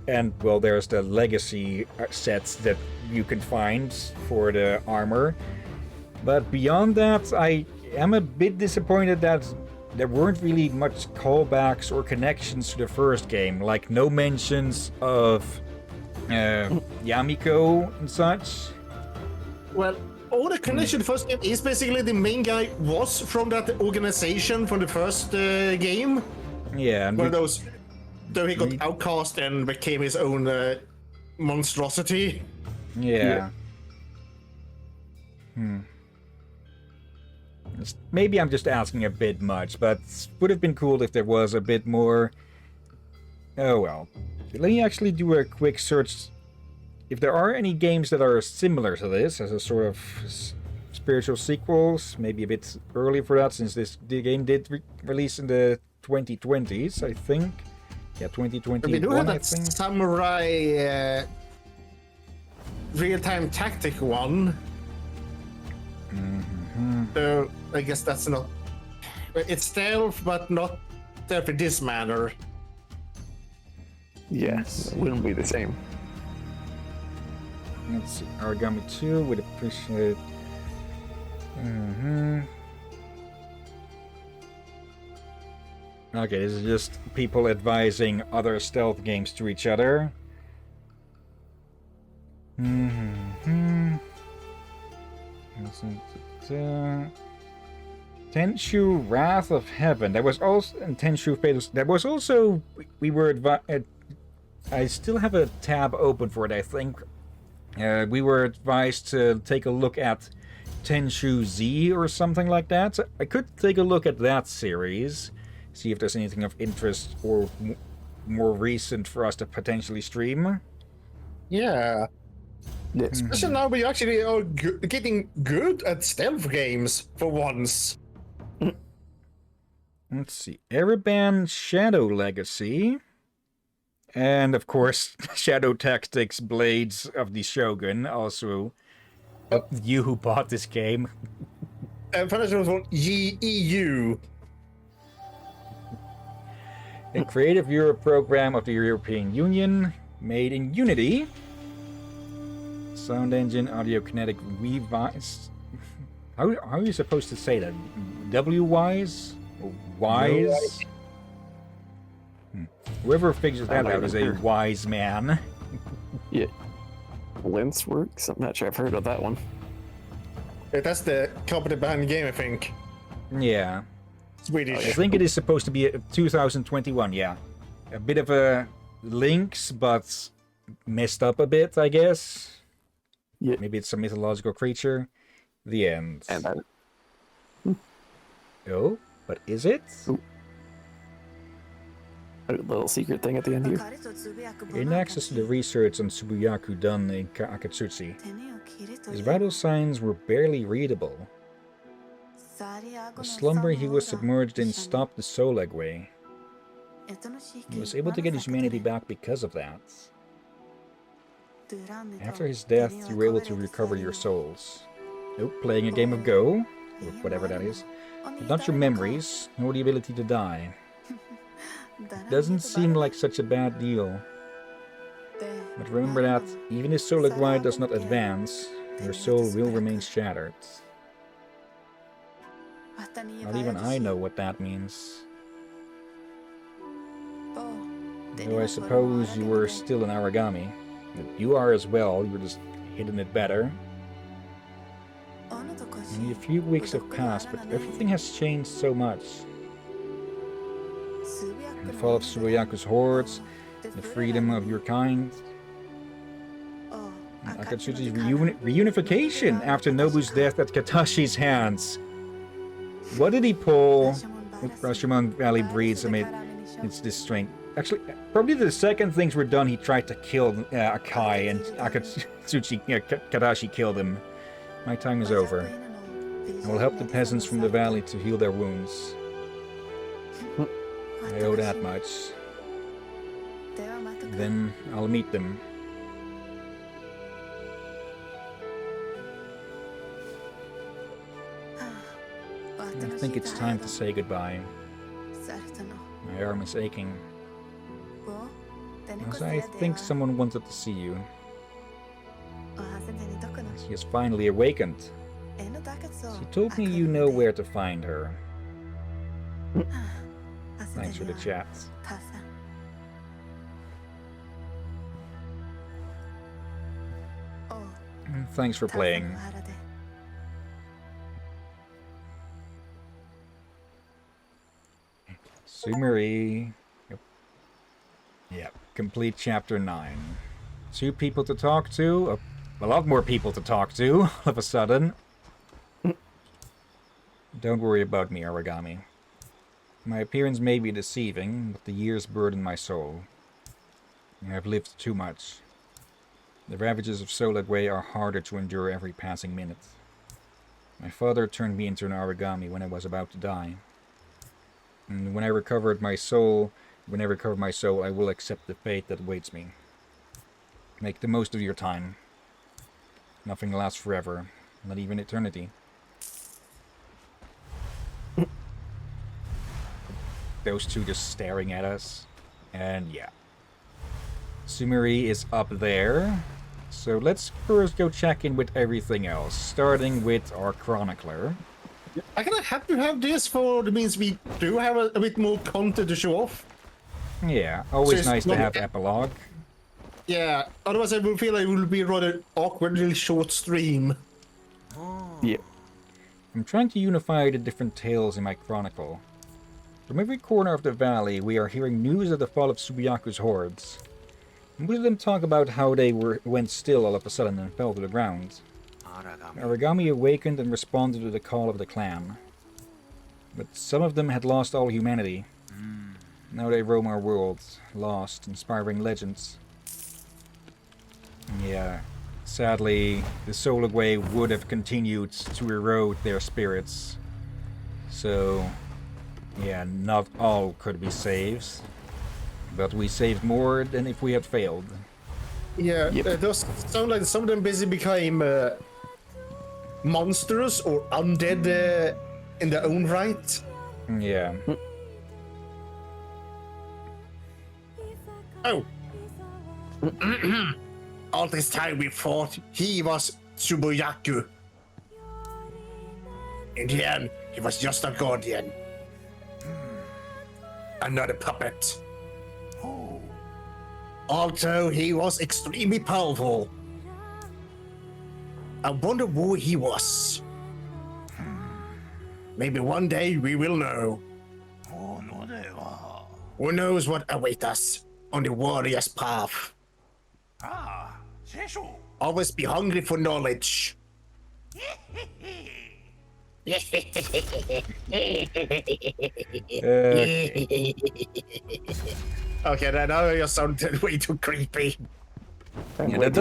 And, well, there's the legacy sets that you can find for the armor. But beyond that, I am a bit disappointed that there weren't really much callbacks or connections to the first game. Like, no mentions of Yamiko and such. well, all the connection to the first game is basically the main guy was from that organization from the first game. Yeah, and One of those, though he got outcast and became his own monstrosity. yeah. Maybe I'm just asking a bit much, but would have been cool if there was a bit more. Oh well. Let me actually do a quick search. If there are any games that are similar to this, as a sort of spiritual sequels, maybe a bit early for that, since the game did release in the 2020s, I think. Yeah, 2021, We do have I that think. samurai real-time tactic one. So I guess that's not. It's stealth, but not stealth in this manner. Yes, it wouldn't be the same. Let's see. Aragami 2 would appreciate. Okay, this is just people advising other stealth games to each other. Tenshu Wrath of Heaven. There was also and Tenshu Fatal. There was also we were I still have a tab open for it. I think we were advised to take a look at Tenshu Z or something like that. So I could take a look at that series, see if there's anything of interest or more recent for us to potentially stream. Yeah. Especially now we actually are getting good at stealth games for once. Let's see. Ereban Shadow Legacy. And of course, Shadow Tactics Blades of the Shogun. Also, you who bought this game. Financial was on EU. A Creative Europe program of the European Union, made in Unity. Sound engine, audio kinetic, revised. How are you supposed to say that? W-wise? Or wise? Whoever figures that out is a wise man. Yeah. Lens Works? I'm not sure I've heard of that one. That's the company behind the game, I think. Yeah. Swedish. I think it is supposed to be 2021, yeah. A bit of a links, but messed up a bit, I guess. Yeah. Maybe it's a mythological creature. The end. And that. Oh, but is it? Ooh. A little secret thing at the end here. In access to the research on Tsubuyaku done in Akatsuchi, his vital signs were barely readable. The slumber he was submerged in stopped the soul egg. He was able to get his humanity back because of that. After his death, you were able to recover your souls. Nope, playing a game of Go, or whatever that is, but not your memories, nor the ability to die. Doesn't seem like such a bad deal. But remember that, even if soul egg does not advance, your soul will remain shattered. Not even I know what that means. Though I suppose you were still an Aragami. You are as well, you're just hidden it better. Only a few weeks have passed, but everything has changed so much. The fall of Tsubuyaku's hordes, the freedom of your kind, Akatsuchi's reunification after Nobu's death at Katashi's hands. What did he pull with Rashomon Valley breeds? I mean, it's this strength. Actually, probably the second things were done, he tried to kill Akai, and Akatsuchi, Kadashi killed him. My time is over. I will help the peasants from the valley to heal their wounds. I owe that much. Then I'll meet them. I think it's time to say goodbye. My arm is aching. As I think someone wanted to see you. She has finally awakened. She told me you know where to find her. Thanks for the chat. And thanks for playing. Sumeri. Yep. Complete chapter 9. 2 people to talk to. A lot more people to talk to, all of a sudden. Don't worry about me, Aragami. My appearance may be deceiving, but the years burden my soul. I have lived too much. The ravages of Solid Way are harder to endure every passing minute. My father turned me into an Aragami when I was about to die. And when I recover my soul, I will accept the fate that awaits me. Make the most of your time. Nothing lasts forever, not even eternity. Those two just staring at us. And yeah. Sumeri is up there. So let's first go check in with everything else, starting with our chronicler. I'm gonna have to have this for the means we do have a bit more content to show off. Yeah, always So nice to have epilogue. Yeah, otherwise I will feel like it will be a rather awkward, really short stream. Yeah. I'm trying to unify the different tales in my chronicle. From every corner of the valley, we are hearing news of the fall of Tsubuyaku's hordes. Most of them talk about how they went still all of a sudden and fell to the ground. Aragami awakened and responded to the call of the clan. But some of them had lost all humanity. Now they roam our world, lost, inspiring legends. Yeah, sadly, the Solid Way would have continued to erode their spirits. So, yeah, not all could be saved. But we saved more than if we had failed. Yeah, it does sound like some of them basically became monsters or undead in their own right. Yeah. Oh. All this time we thought he was Tsubuyaku. In the end, he was just a guardian. Another puppet. Although he was extremely powerful. I wonder who he was. Maybe one day we will know. Who knows what awaits us on the warrior's path. Always be hungry for knowledge. Okay, now you sounded way too creepy. Yeah, that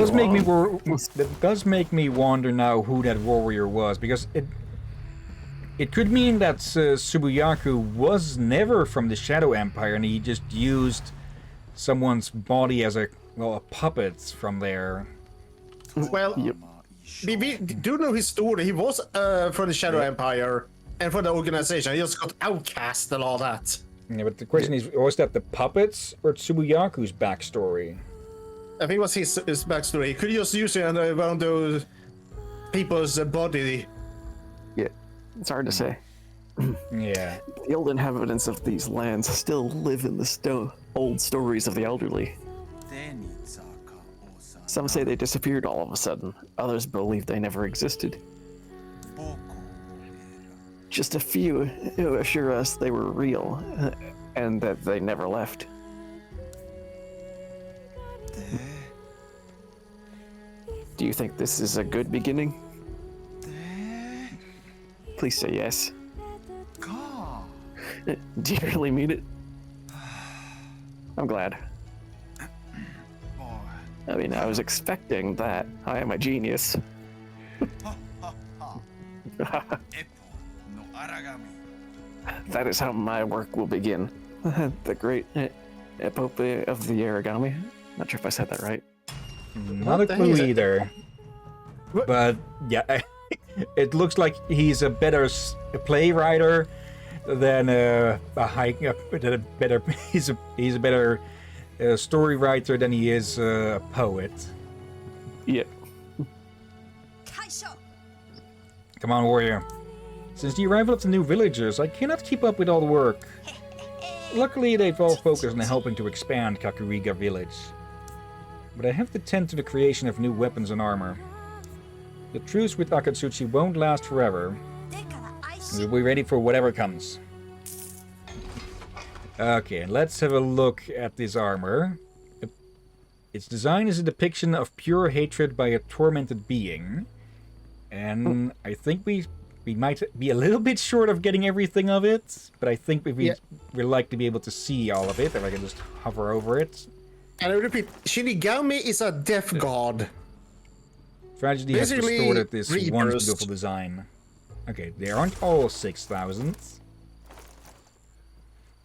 does make me wonder now who that warrior was, because it could mean that Tsubuyaku was never from the Shadow Empire and he just used someone's body as a puppet from there. Well, we do know his story. He was from the Shadow Empire and from the organization. He just got outcast and all that. Yeah, but the question is, was that the puppets or Tsubuyaku's backstory? I think it was his backstory. He could just use it around those people's body. Yeah, it's hard to say. Yeah. The old inhabitants of these lands still live in the old stories of the elderly. Some say they disappeared all of a sudden. Others believe they never existed. Just a few who assure us they were real and that they never left. Do you think this is a good beginning? Please say yes. Do you really mean it? I'm glad. I mean, I was expecting that. I am a genius. That is how my work will begin. The great epopee of the Aragami. Not sure if I said that right. Not a clue either. But yeah, it looks like he's a better playwright than a better. He's a better story writer than he is a poet. Yeah. Come on, warrior. Since the arrival of the new villagers, I cannot keep up with all the work. Luckily, they've all focused on helping to expand Kakuriga village. But I have to tend to the creation of new weapons and armor. The truce with Akatsuchi won't last forever. We'll be ready for whatever comes. Okay, let's have a look at this armor. Its design is a depiction of pure hatred by a tormented being. And I think we might be a little bit short of getting everything of it, but I think we'd like to be able to see all of it, if I can just hover over it. And I repeat, Shinigami is a death god. Tragedy Basically, has distorted this reversed. once beautiful design. Okay, they aren't all 6,000.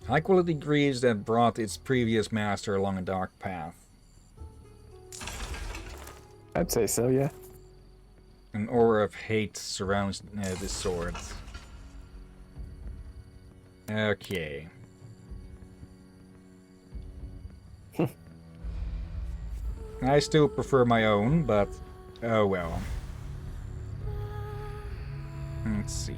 High quality greaves that brought its previous master along a dark path. I'd say so, yeah. An aura of hate surrounds this sword. Okay. I still prefer my own, but oh well. Let's see.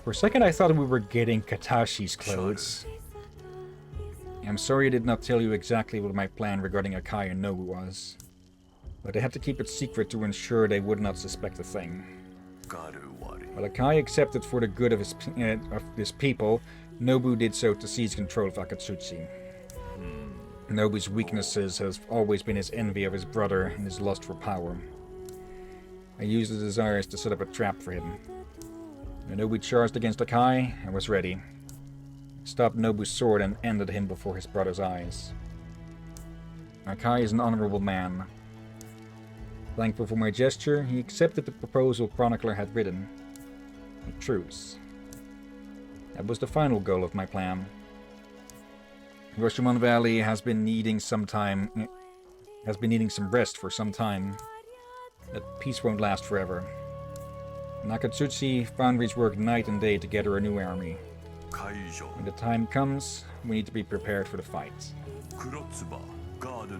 For a second I thought we were getting Katashi's clothes. I'm sorry I did not tell you exactly what my plan regarding Akai and Nobu was. But I had to keep it secret to ensure they would not suspect a thing. While Akai accepted for the good of his people, Nobu did so to seize control of Akatsuchi. Nobu's weaknesses has always been his envy of his brother and his lust for power. I used the desires to set up a trap for him. When Nobu charged against Akai, I was ready. I stopped Nobu's sword and ended him before his brother's eyes. Akai is an honorable man. Thankful for my gesture, he accepted the proposal Chronicler had written. A truce. That was the final goal of my plan. Rashomon Valley has been needing some rest for some time. That peace won't last forever. Nakatsuchi foundries work night and day to gather a new army. When the time comes, we need to be prepared for the fight.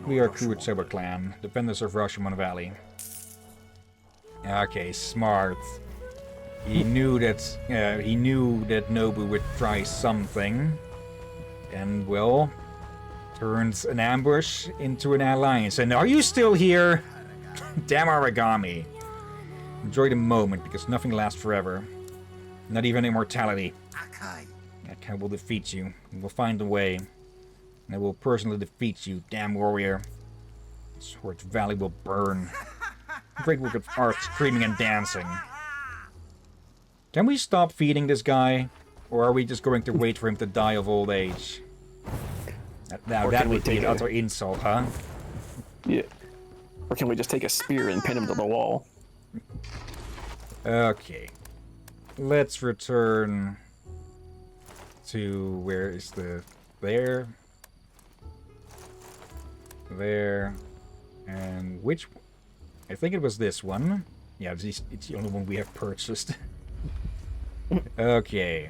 We are Kurotsuba clan, defenders of Rashomon Valley. Okay, smart. He knew that Nobu would try something, and well, turns an ambush into an alliance. And are you still here? Damn Aragami. Enjoy the moment, because nothing lasts forever. Not even immortality. Akai will defeat you. He will find a way. And I will personally defeat you, damn warrior. Sword Valley will burn. Great work of art, screaming and dancing. Can we stop feeding this guy? Or are we just going to wait for him to die of old age? That would be an utter insult, huh? Yeah. Or can we just take a spear and pin him to the wall? Okay. Let's return to... where is the... there. There. And which... I think it was this one. Yeah, it's the only one we have purchased. Okay.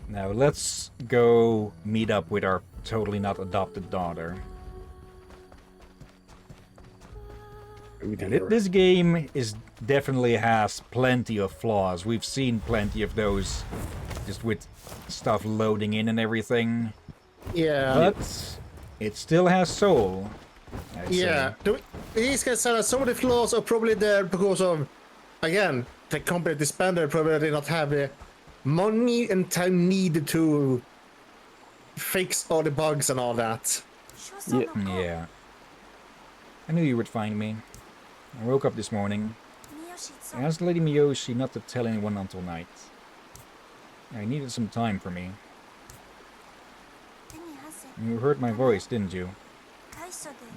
Now let's go meet up with our totally not adopted daughter. This game definitely has plenty of flaws. We've seen plenty of those, just with stuff loading in and everything. Yeah. But it still has soul. I Yeah. say. These guys said that some of the flaws are probably there because of, again, the company disbanded, probably did not have the money and time needed to fix all the bugs and all that. Yeah. Yeah. I knew you would find me. I woke up this morning. I asked Lady Miyoshi not to tell anyone until night. I needed some time for me. You heard my voice, didn't you?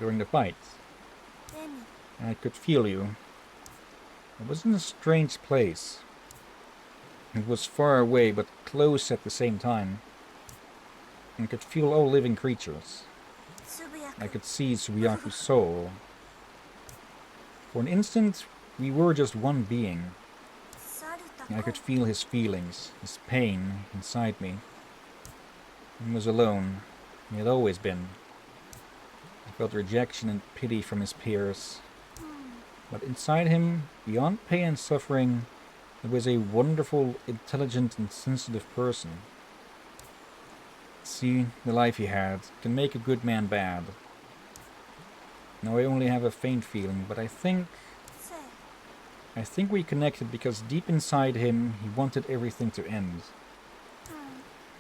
During the fight. I could feel you. It was in a strange place. It was far away, but close at the same time. I could feel all living creatures. I could see Subiaku's soul. For an instant, we were just one being. I could feel his feelings, his pain inside me. He was alone. He had always been. I felt rejection and pity from his peers. But inside him, beyond pain and suffering, there was a wonderful, intelligent and sensitive person. See, the life he had can make a good man bad. Now I only have a faint feeling, but I think we connected because deep inside him, he wanted everything to end.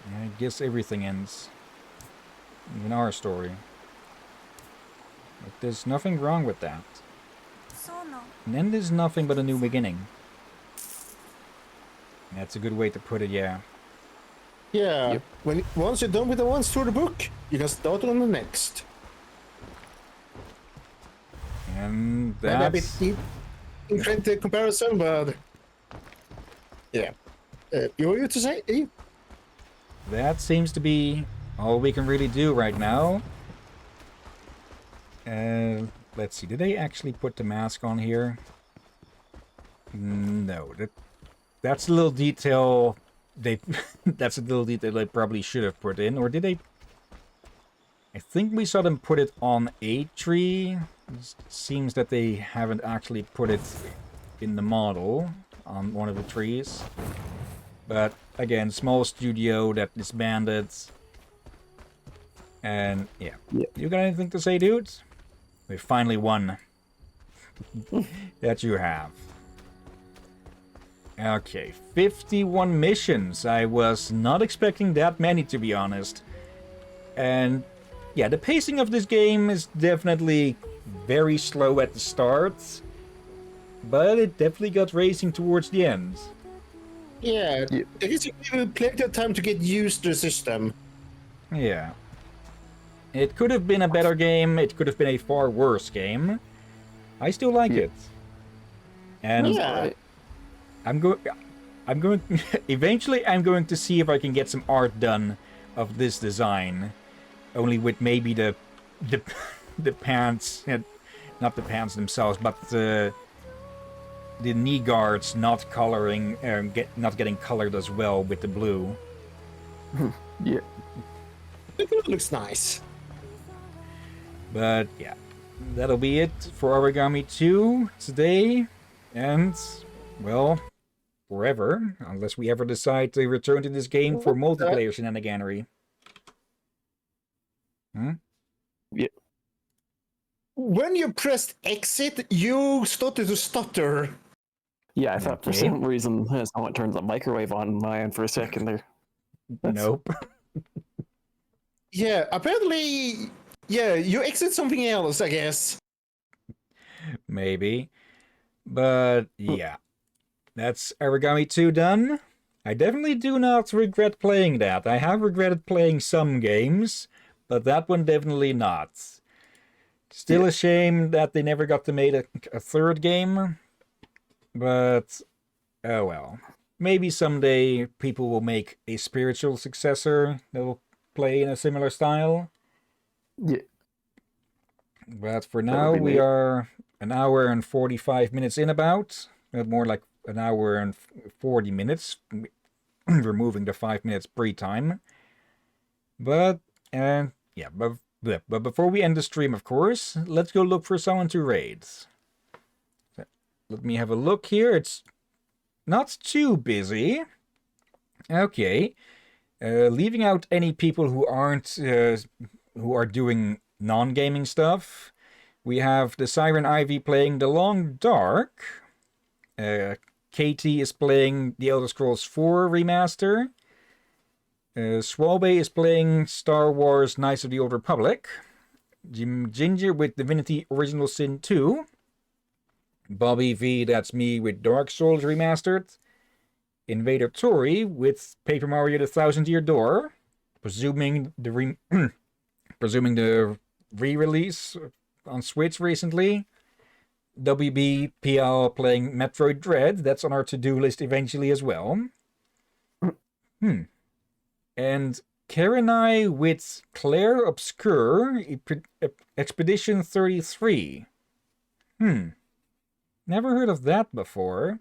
I guess everything ends. Even our story. But there's nothing wrong with that. An end is nothing but a new beginning. That's a good way to put it, yeah. Yeah. Yep. Once you're done with the one story book, you can start on the next. And Maybe a bit that's... different comparison, but yeah. You were to say? That seems to be all we can really do right now. Let's see, did they actually put the mask on here? No, that's a little detail that's a little detail they probably should have put in, or did they? I think we saw them put it on a tree. It seems that they haven't actually put it in the model on one of the trees. But again, small studio that disbanded. And yeah. You got anything to say, dudes? We finally won. That you have. Okay, 51 missions. I was not expecting that many, to be honest. And yeah, the pacing of this game is definitely very slow at the start. But it definitely got racing towards the end. Yeah. I guess you give plenty of time to get used to the system. Yeah. It could have been a better game. It could have been a far worse game. I still like it. And Yeah. I'm going eventually I'm going to see if I can get some art done of this design. Only with maybe the pants, not the pants themselves, but the knee guards not coloring, not getting colored as well with the blue. Yeah. It looks nice. But yeah, that'll be it for Aragami 2 today, and well, forever, unless we ever decide to return to this game for multiplayer shenaniganery. Yeah. When you pressed exit, you started to stutter. Yeah, I thought for Okay. some reason someone turned the microwave on my end for a second there. Nope. Yeah, apparently, yeah, you exit something else, I guess. Maybe. But yeah, that's Aragami 2 done. I definitely do not regret playing that. I have regretted playing some games, but that one definitely not. Still a shame that they never got to make a third game. But, oh well. Maybe someday people will make a spiritual successor that will play in a similar style. Yeah. But for That now, would be we neat. are an hour and 45 minutes in about. More like an hour and 40 minutes. Removing the 5 minutes pre-time. But, yeah, but before we end the stream, of course, let's go look for someone to raid. Let me have a look here. It's not too busy. Okay. Leaving out any people who aren't who are doing non-gaming stuff. We have the Siren Ivy playing The Long Dark. Katie is playing The Elder Scrolls 4 Remaster. Swalbe is playing Star Wars Knights of the Old Republic. Ginger with Divinity Original Sin 2. Bobby V, that's me, with Dark Souls Remastered. Invader Tori with Paper Mario: The Thousand Year Door. Presuming the re-release on Switch recently. WBPL playing Metroid Dread. That's on our to-do list eventually as well. And Karenai with Claire Obscure Expedition 33. Never heard of that before.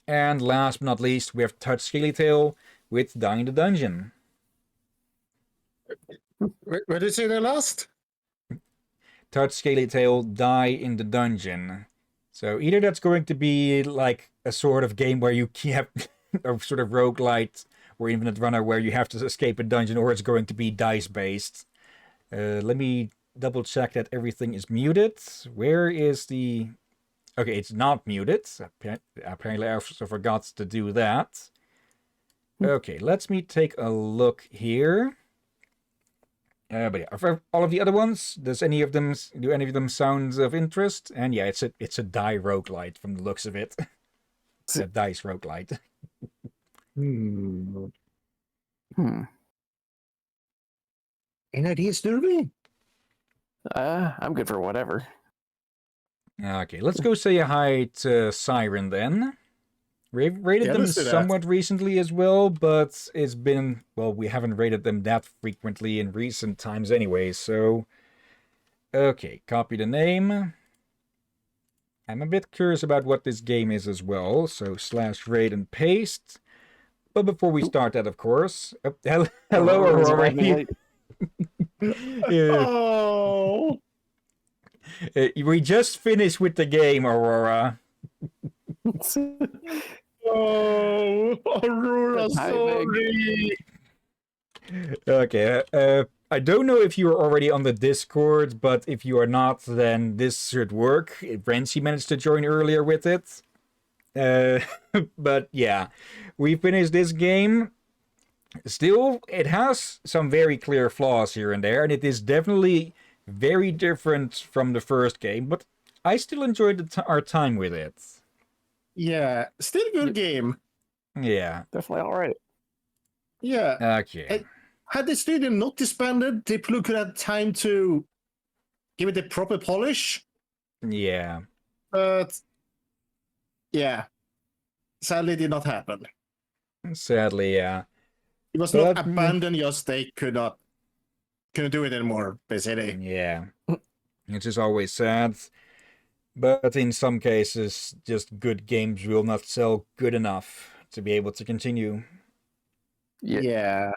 And last but not least, we have Touch Scaly Tail with Die in the Dungeon. Where did you say that last? Touch Scaly Tail, Die in the Dungeon. So either that's going to be like a sort of game where you have a sort of roguelite or Infinite Runner where you have to escape a dungeon, or it's going to be dice-based. Let me double check that everything is muted. Where is the... Okay, it's not muted. Apparently I also forgot to do that. Okay, let me take a look here. But yeah, for all of the other ones, do any of them sound of interest? And yeah, it's a die roguelite from the looks of it. It's a dice roguelite. Any ideas, Derby? I'm good for whatever. Okay, let's go say hi to Siren then. We've rated them somewhat recently as well, but it's been, well, we haven't rated them that frequently in recent times anyway, so... Okay, copy the name. I'm a bit curious about what this game is as well, so /rate and paste. But before we start that, of course... hello, Aurora. Oh! We just finished with the game, Aurora. Oh, Aurora, sorry. Okay, I don't know if you are already on the Discord, but if you are not, then this should work. Renzi managed to join earlier with it. But yeah, we finished this game. Still, it has some very clear flaws here and there, and it is definitely very different from the first game, but I still enjoyed our time with it. Yeah, still a good game. Yeah. Definitely all right. Yeah. Okay. Had the studio not disbanded, they could have time to give it a proper polish. Yeah. But yeah, sadly, it did not happen. Sadly, yeah. It was not abandoned. Just they couldn't do it anymore. Basically. Yeah. It's just always sad. But in some cases, just good games will not sell good enough to be able to continue. Yeah.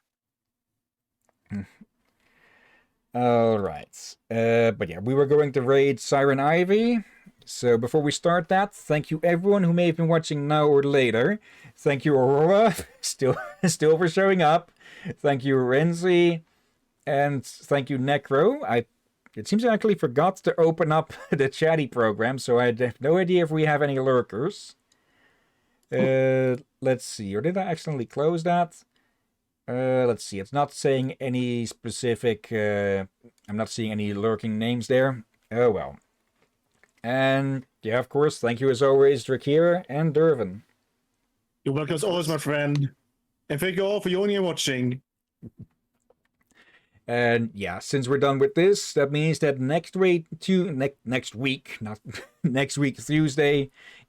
All right. But yeah, we were going to raid Siren Ivy. So before we start that, thank you everyone who may have been watching now or later. Thank you, Aurora, still for showing up. Thank you, Renzi. And thank you, Necro. It seems I actually forgot to open up the chatty program, so I have no idea if we have any lurkers. Let's see. Or did I accidentally close that? Let's see. It's not saying any specific... I'm not seeing any lurking names there. Oh, well. And, yeah, of course, thank you as always, Drakira and Dervin. You're welcome as always, my friend. And thank you all for joining and watching. And yeah, since we're done with this, that means that next week, Tuesday,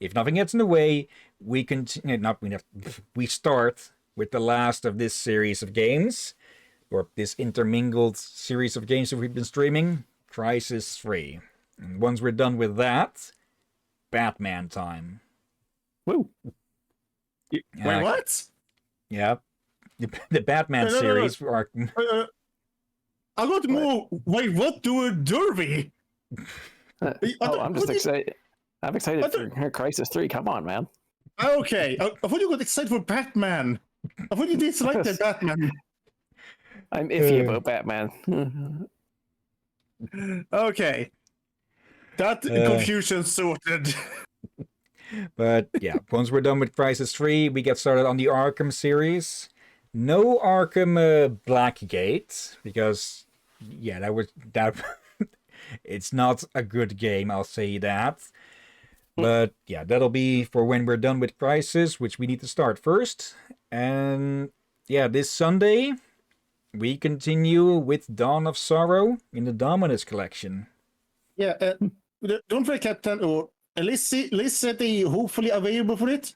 if nothing gets in the way, we start with the last of this series of games, or this intermingled series of games that we've been streaming, Crisis 3. And once we're done with that, Batman time. Woo! Wait, what? Yeah, the Batman series are. I got more. Wait, what? Do a derby? I'm just excited. I'm excited for Crisis 3. Come on, man. Okay, I thought you got excited for Batman. I thought you disliked the Batman. I'm iffy about Batman. Okay. That confusion sorted. But yeah, once we're done with Crisis 3, we get started on the Arkham series. No Arkham Blackgate, because yeah, that it's not a good game, I'll say that. But yeah, that'll be for when we're done with Crisis, which we need to start first. And yeah, this Sunday we continue with Dawn of Sorrow in the Dominus collection. Yeah, don't forget, Captain, or at least set the hopefully available for it.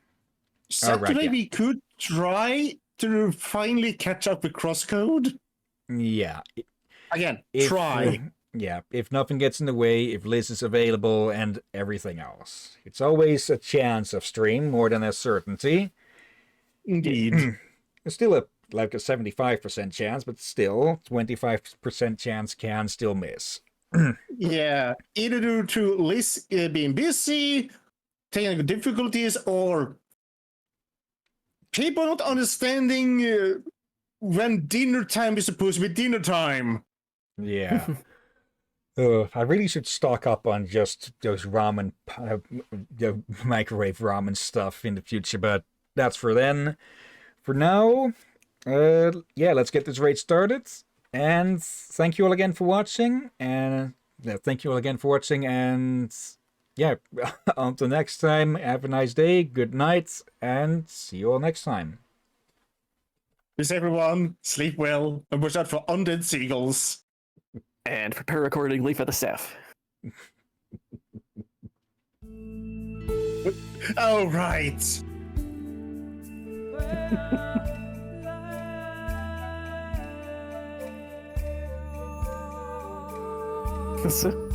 Saturday, yeah. we could try to finally catch up with Crosscode. Yeah. Again, If, try. Yeah, if nothing gets in the way, if Liz is available and everything else. It's always a chance of stream more than a certainty. Indeed. It's still a 75% chance, but still 25% chance can still miss. Yeah, either due to Liz being busy, technical difficulties, or people not understanding when dinner time is supposed to be dinner time. Yeah. I really should stock up on just those ramen, the microwave ramen stuff in the future, but that's for then. For now, yeah, let's get this raid started. And thank you all again for watching. And yeah, until next time, have a nice day, good night, and see you all next time. Peace, everyone. Sleep well, and watch out for undead seagulls. And prepare accordingly for the staff. Oh, right. So